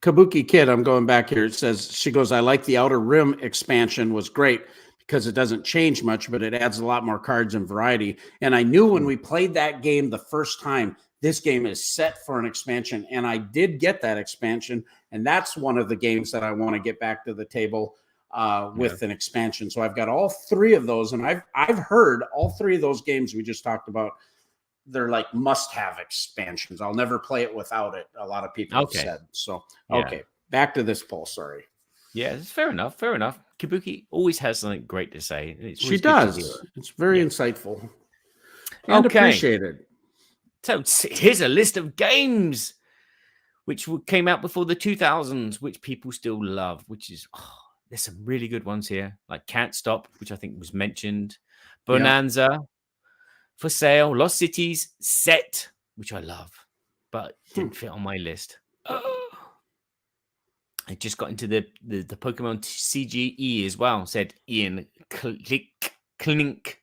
Kabuki Kid, I'm going back here. It says, she goes, I like the Outer Rim expansion, was great because it doesn't change much, but it adds a lot more cards and variety. And I knew when we played that game the first time, this game is set for an expansion. And I did get that expansion. And that's one of the games that I want to get back to the table with an expansion. So I've got all 3 of those. And I've heard all 3 of those games we just talked about. They're like must-have expansions. I'll never play it without it. A lot of people have said. So, okay, back to this poll. Sorry. Yeah, it's fair enough. Fair enough. Kabuki always has something great to say. She does. It's very insightful and appreciated. So here's a list of games which came out before the 2000s, which people still love, which is, there's some really good ones here, like Can't Stop, which I think was mentioned, Bonanza, For Sale, Lost Cities, Set, which I love, but didn't fit on my list. I just got into the Pokemon CGE as well. Said Ian Clink.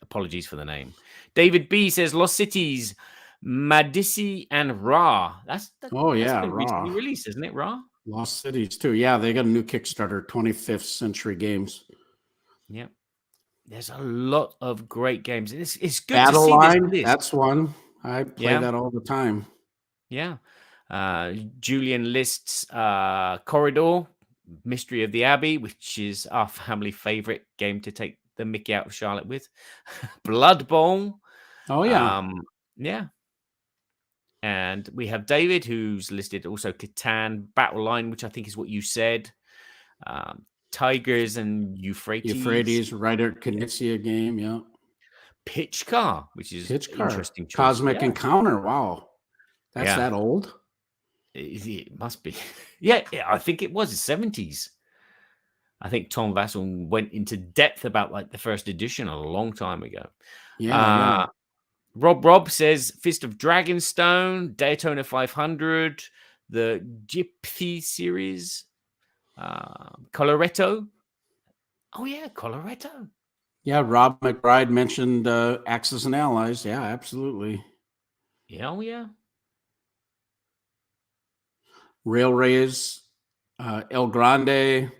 Apologies for the name. David B says Lost Cities, Madisi, and Ra. That's been recently released, isn't it? Ra. Lost Cities too. Yeah, they got a new Kickstarter, 25th Century Games. Yeah, there's a lot of great games. It's good Battle to see Line, this list. that's one. I play that all the time. Yeah. Julian lists Corridor, Mystery of the Abbey, which is our family favorite game to take the Mickey out of Charlotte with. Blood Bowl. Oh, yeah. Yeah. And we have David, who's listed also Catan, Battle Line, which I think is what you said. Tigers and Euphrates. Ryder Knizia game, yeah. Pitch Car, which is interesting choice. Cosmic Encounter, wow. That's that old? It must be. Yeah, I think it was the 70s. I think Tom Vassell went into depth about like the first edition a long time ago. Yeah. Rob says Fist of Dragonstone, Daytona 500, the Gypsy series, Coloretto. Oh, yeah, Coloretto. Yeah, Rob McBride mentioned Axis and Allies. Yeah, absolutely. Yeah, oh, yeah. Railways, El Grande.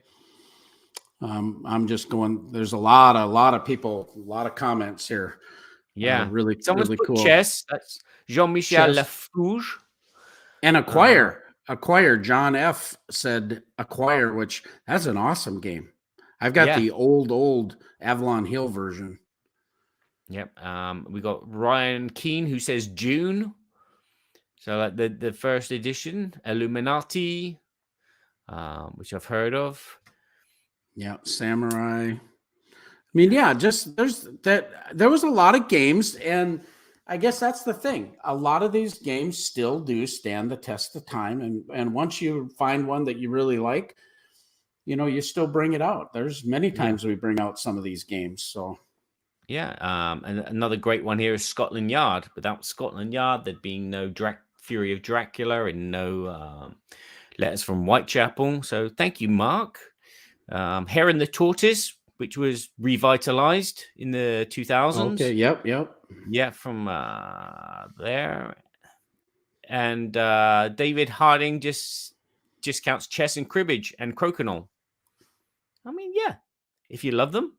I'm just going. There's a lot of people, a lot of comments here. Yeah, really put cool. Chess. That's Jean-Michel Lafouge. And Acquire. John F said Acquire, which that's an awesome game. I've got the old Avalon Hill version. Yep. We got Ryan Keane who says June. So like the first edition, Illuminati, which I've heard of. Yeah, Samurai. I mean, yeah, just there was a lot of games, and I guess that's the thing. A lot of these games still do stand the test of time, and once you find one that you really like, you still bring it out. There's many times we bring out some of these games. So yeah, and another great one here is Scotland Yard. Without Scotland Yard, there'd be no Fury of Dracula and no Letters from Whitechapel. So thank you, Mark. Hare and the Tortoise, which was revitalized in the 2000s. Okay, yep. Yeah, from there. And David Harding just counts chess and cribbage and crokinole. I mean, yeah, if you love them,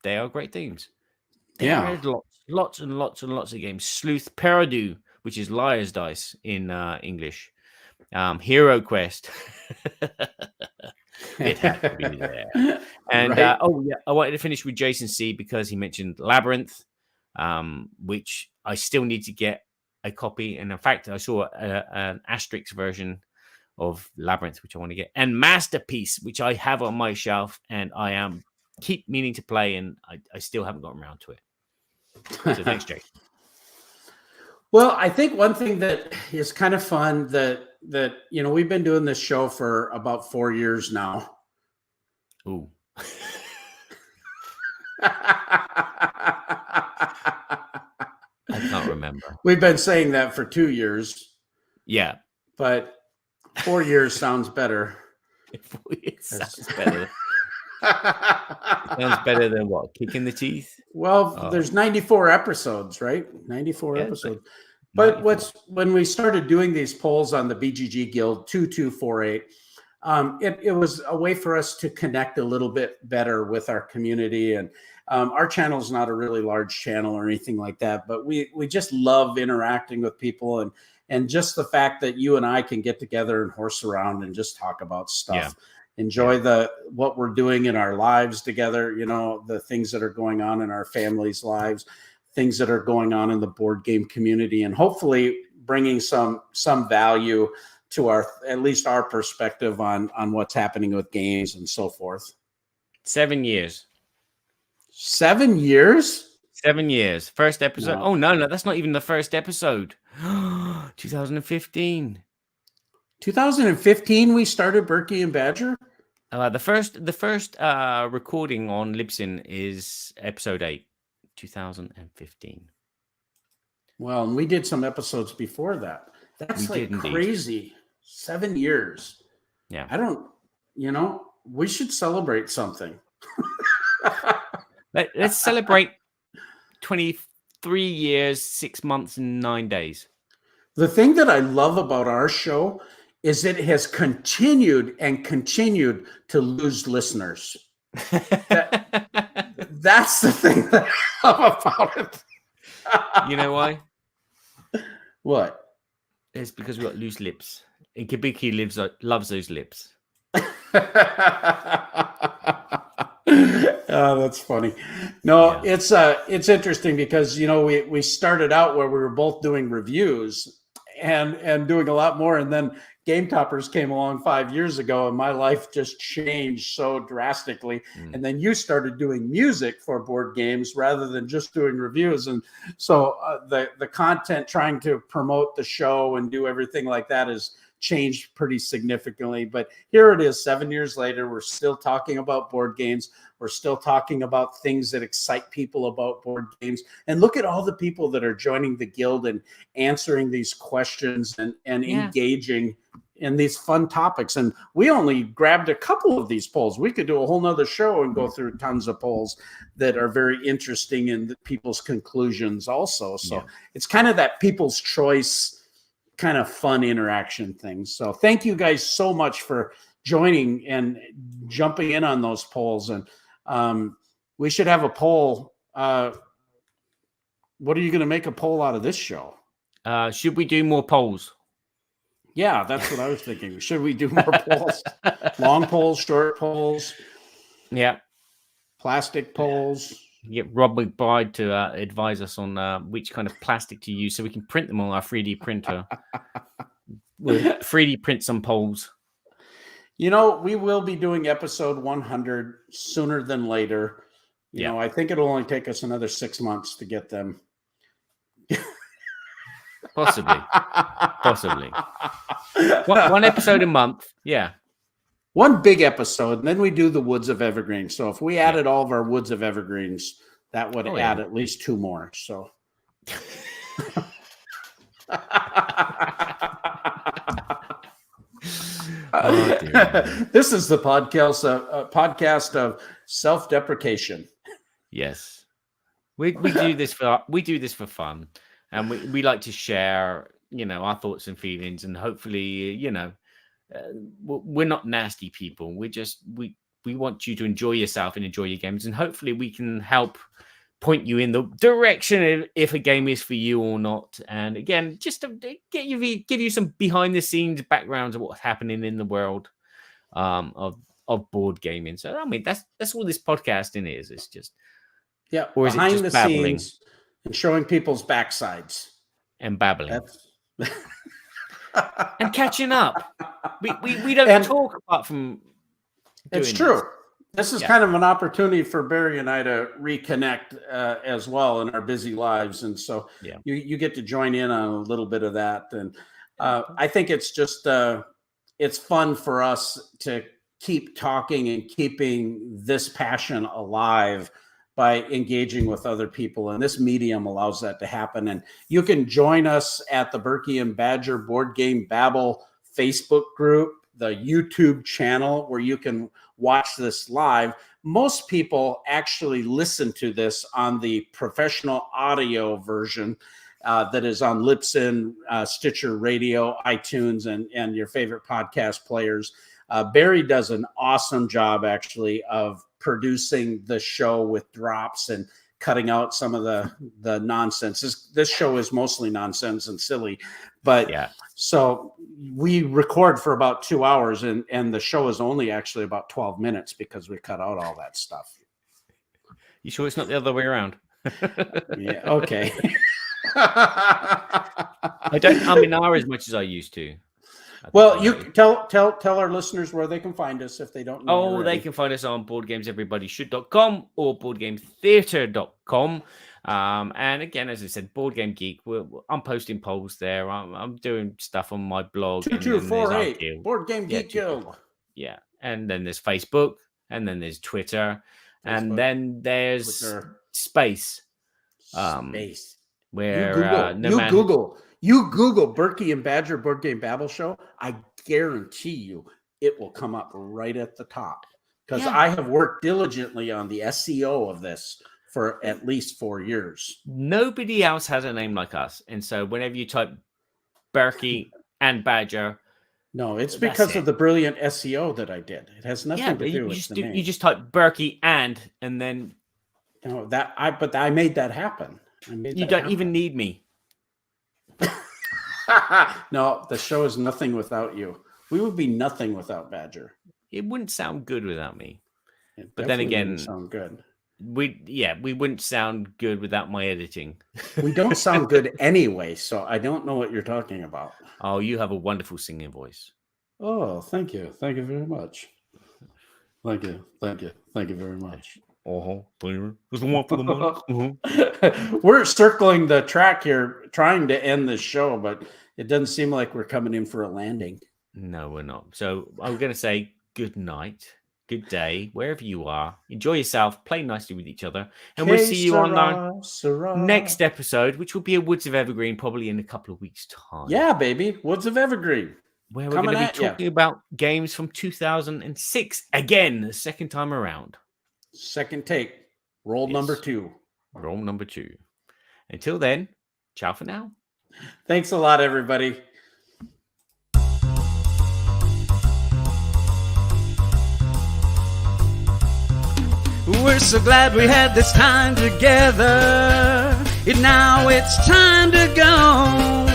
they are great themes. There are lots and lots and lots of games. Sleuth Peridou, which is Liar's Dice in English. Hero Quest. It had to be there. And I wanted to finish with Jason C because he mentioned Labyrinth, which I still need to get a copy. And in fact, I saw an asterisk version of Labyrinth, which I want to get, and Masterpiece, which I have on my shelf, and I keep meaning to play, and I still haven't gotten around to it. So thanks, Jake. Well, I think one thing that is kind of fun that we've been doing this show for about 4 years now. Ooh. I can't remember. We've been saying that for 2 years. Yeah. But 4 years sounds better. 4 years sounds better. Sounds better than what? Kicking the teeth? Well, there's 94 episodes, right? 94 episodes. But when we started doing these polls on the BGG Guild 2248, it was a way for us to connect a little bit better with our community. And our channel is not a really large channel or anything like that, but we just love interacting with people and just the fact that you and I can get together and horse around and just talk about stuff. Yeah. Enjoy what we're doing in our lives together, the things that are going on in our families' lives, things that are going on in the board game community, and hopefully bringing some value to at least our perspective on what's happening with games and so forth. 7 years. 7 years? 7 years. First episode. No. Oh, no, that's not even the first episode. 2015. 2015 we started Burky and Badger? The first recording on Libsyn is episode 8, 2015. Well, and we did some episodes before that. That's crazy. 7 years. Yeah. I don't, we should celebrate something. Let's celebrate 23 years, 6 months, and 9 days. The thing that I love about our show is it has continued to lose listeners. That's the thing that I love about it. You know why? What? It's because we've got loose lips. And Kabiki loves those lips. Oh, that's funny. No, yeah. It's interesting because we started out where we were both doing reviews and doing a lot more, and then Game Toppers came along 5 years ago, and my life just changed so drastically. And then you started doing music for board games rather than just doing reviews, and so the content, trying to promote the show and do everything like that, is changed pretty significantly. But here it is, 7 years later, we're still talking about board games. We're still talking about things that excite people about board games. And look at all the people that are joining the guild and answering these questions and engaging in these fun topics. And we only grabbed a couple of these polls. We could do a whole nother show and go through tons of polls that are very interesting in people's conclusions also. So it's kind of that people's choice kind of fun interaction thing. So thank you guys so much for joining and jumping in on those polls. And we should have a poll. What are you going to make a poll out of this show? Should we do more polls? Yeah, that's what I was thinking. Should we do more polls? Long polls, short polls? Yeah. Plastic polls? Get Rob McBride to advise us on which kind of plastic to use so we can print them on our 3D printer. We'll 3D print some polls. We will be doing episode 100 sooner than later. You know, I think it'll only take us another 6 months to get them. Possibly. One episode a month. Yeah. One big episode, and then we do the Woods of Evergreen. So if we added all of our Woods of Evergreens, that would add at least 2 more. So this is the podcast of self-deprecation. Yes, we do this for fun, and we like to share, our thoughts and feelings, and hopefully, we're not nasty people. We want you to enjoy yourself and enjoy your games, and hopefully we can help point you in the direction if a game is for you or not. And again, just to give you some behind the scenes backgrounds of what's happening in the world of board gaming. So I mean, that's what this podcasting is. It's just behind the scenes and showing people's backsides and babbling. And catching up. We don't talk apart from it's true. This is kind of an opportunity for Barry and I to reconnect as well in our busy lives. And so you get to join in on a little bit of that. And I think it's just it's fun for us to keep talking and keeping this passion alive by engaging with other people. And this medium allows that to happen. And you can join us at the Burky and Badger Board Game Babble Facebook group, the YouTube channel where you can watch this live. Most people actually listen to this on the professional audio version that is on Libsyn, Stitcher Radio, iTunes, and your favorite podcast players. Barry does an awesome job actually of producing the show with drops and cutting out some of the nonsense. This show is mostly nonsense and silly, but so we record for about 2 hours and the show is only actually about 12 minutes because we cut out all that stuff. You sure it's not the other way around? Yeah. Okay. I don't hum in R as much as I used to. Well, you tell our listeners where they can find us if they don't know. They can find us on boardgameseverybodyshould.com or boardgametheatre.com. And again, as I said, Board Game Geek, I'm posting polls there. I'm doing stuff on my blog. 2248 Board Game Geek Guild. Yeah. And then there's Facebook, and then there's Twitter, and then there's Space. Space. Where You Google Burky and Badger Board Game Babble Show, I guarantee you it will come up right at the top. Because I have worked diligently on the SEO of this for at least 4 years. Nobody else has a name like us. And so whenever you type Burky and Badger. No, it's because of the brilliant SEO that I did. It has nothing to do with the name. You just type Burky and then. No, but I made that happen. You don't even need me. No, the show is nothing without you. We would be nothing without Badger. It wouldn't sound good without me. But then again, sound good. We wouldn't sound good without my editing. We don't sound good anyway, so I don't know what you're talking about. Oh, you have a wonderful singing voice. Oh, thank you. Thank you very much. Thank you. Thank you. Thank you very much. There's one for the month. We're circling the track here, trying to end this show, but it doesn't seem like we're coming in for a landing. No, we're not. So I'm going to say good night, good day, wherever you are. Enjoy yourself, play nicely with each other, and we'll see you on our next episode, which will be a Woods of Evergreen, probably in a couple of weeks' time. Yeah, baby, Woods of Evergreen. Where we're going to be talking about games from 2006 again, the second time around. Second take. Roll number 2. Roll number 2. Until then, ciao for now. Thanks a lot, everybody. We're so glad we had this time together. And now it's time to go.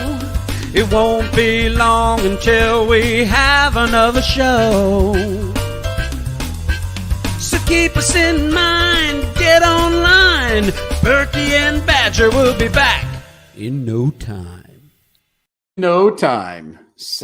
It won't be long until we have another show. So keep us in mind, get online. Burky and Badger will be back in no time. No time. Say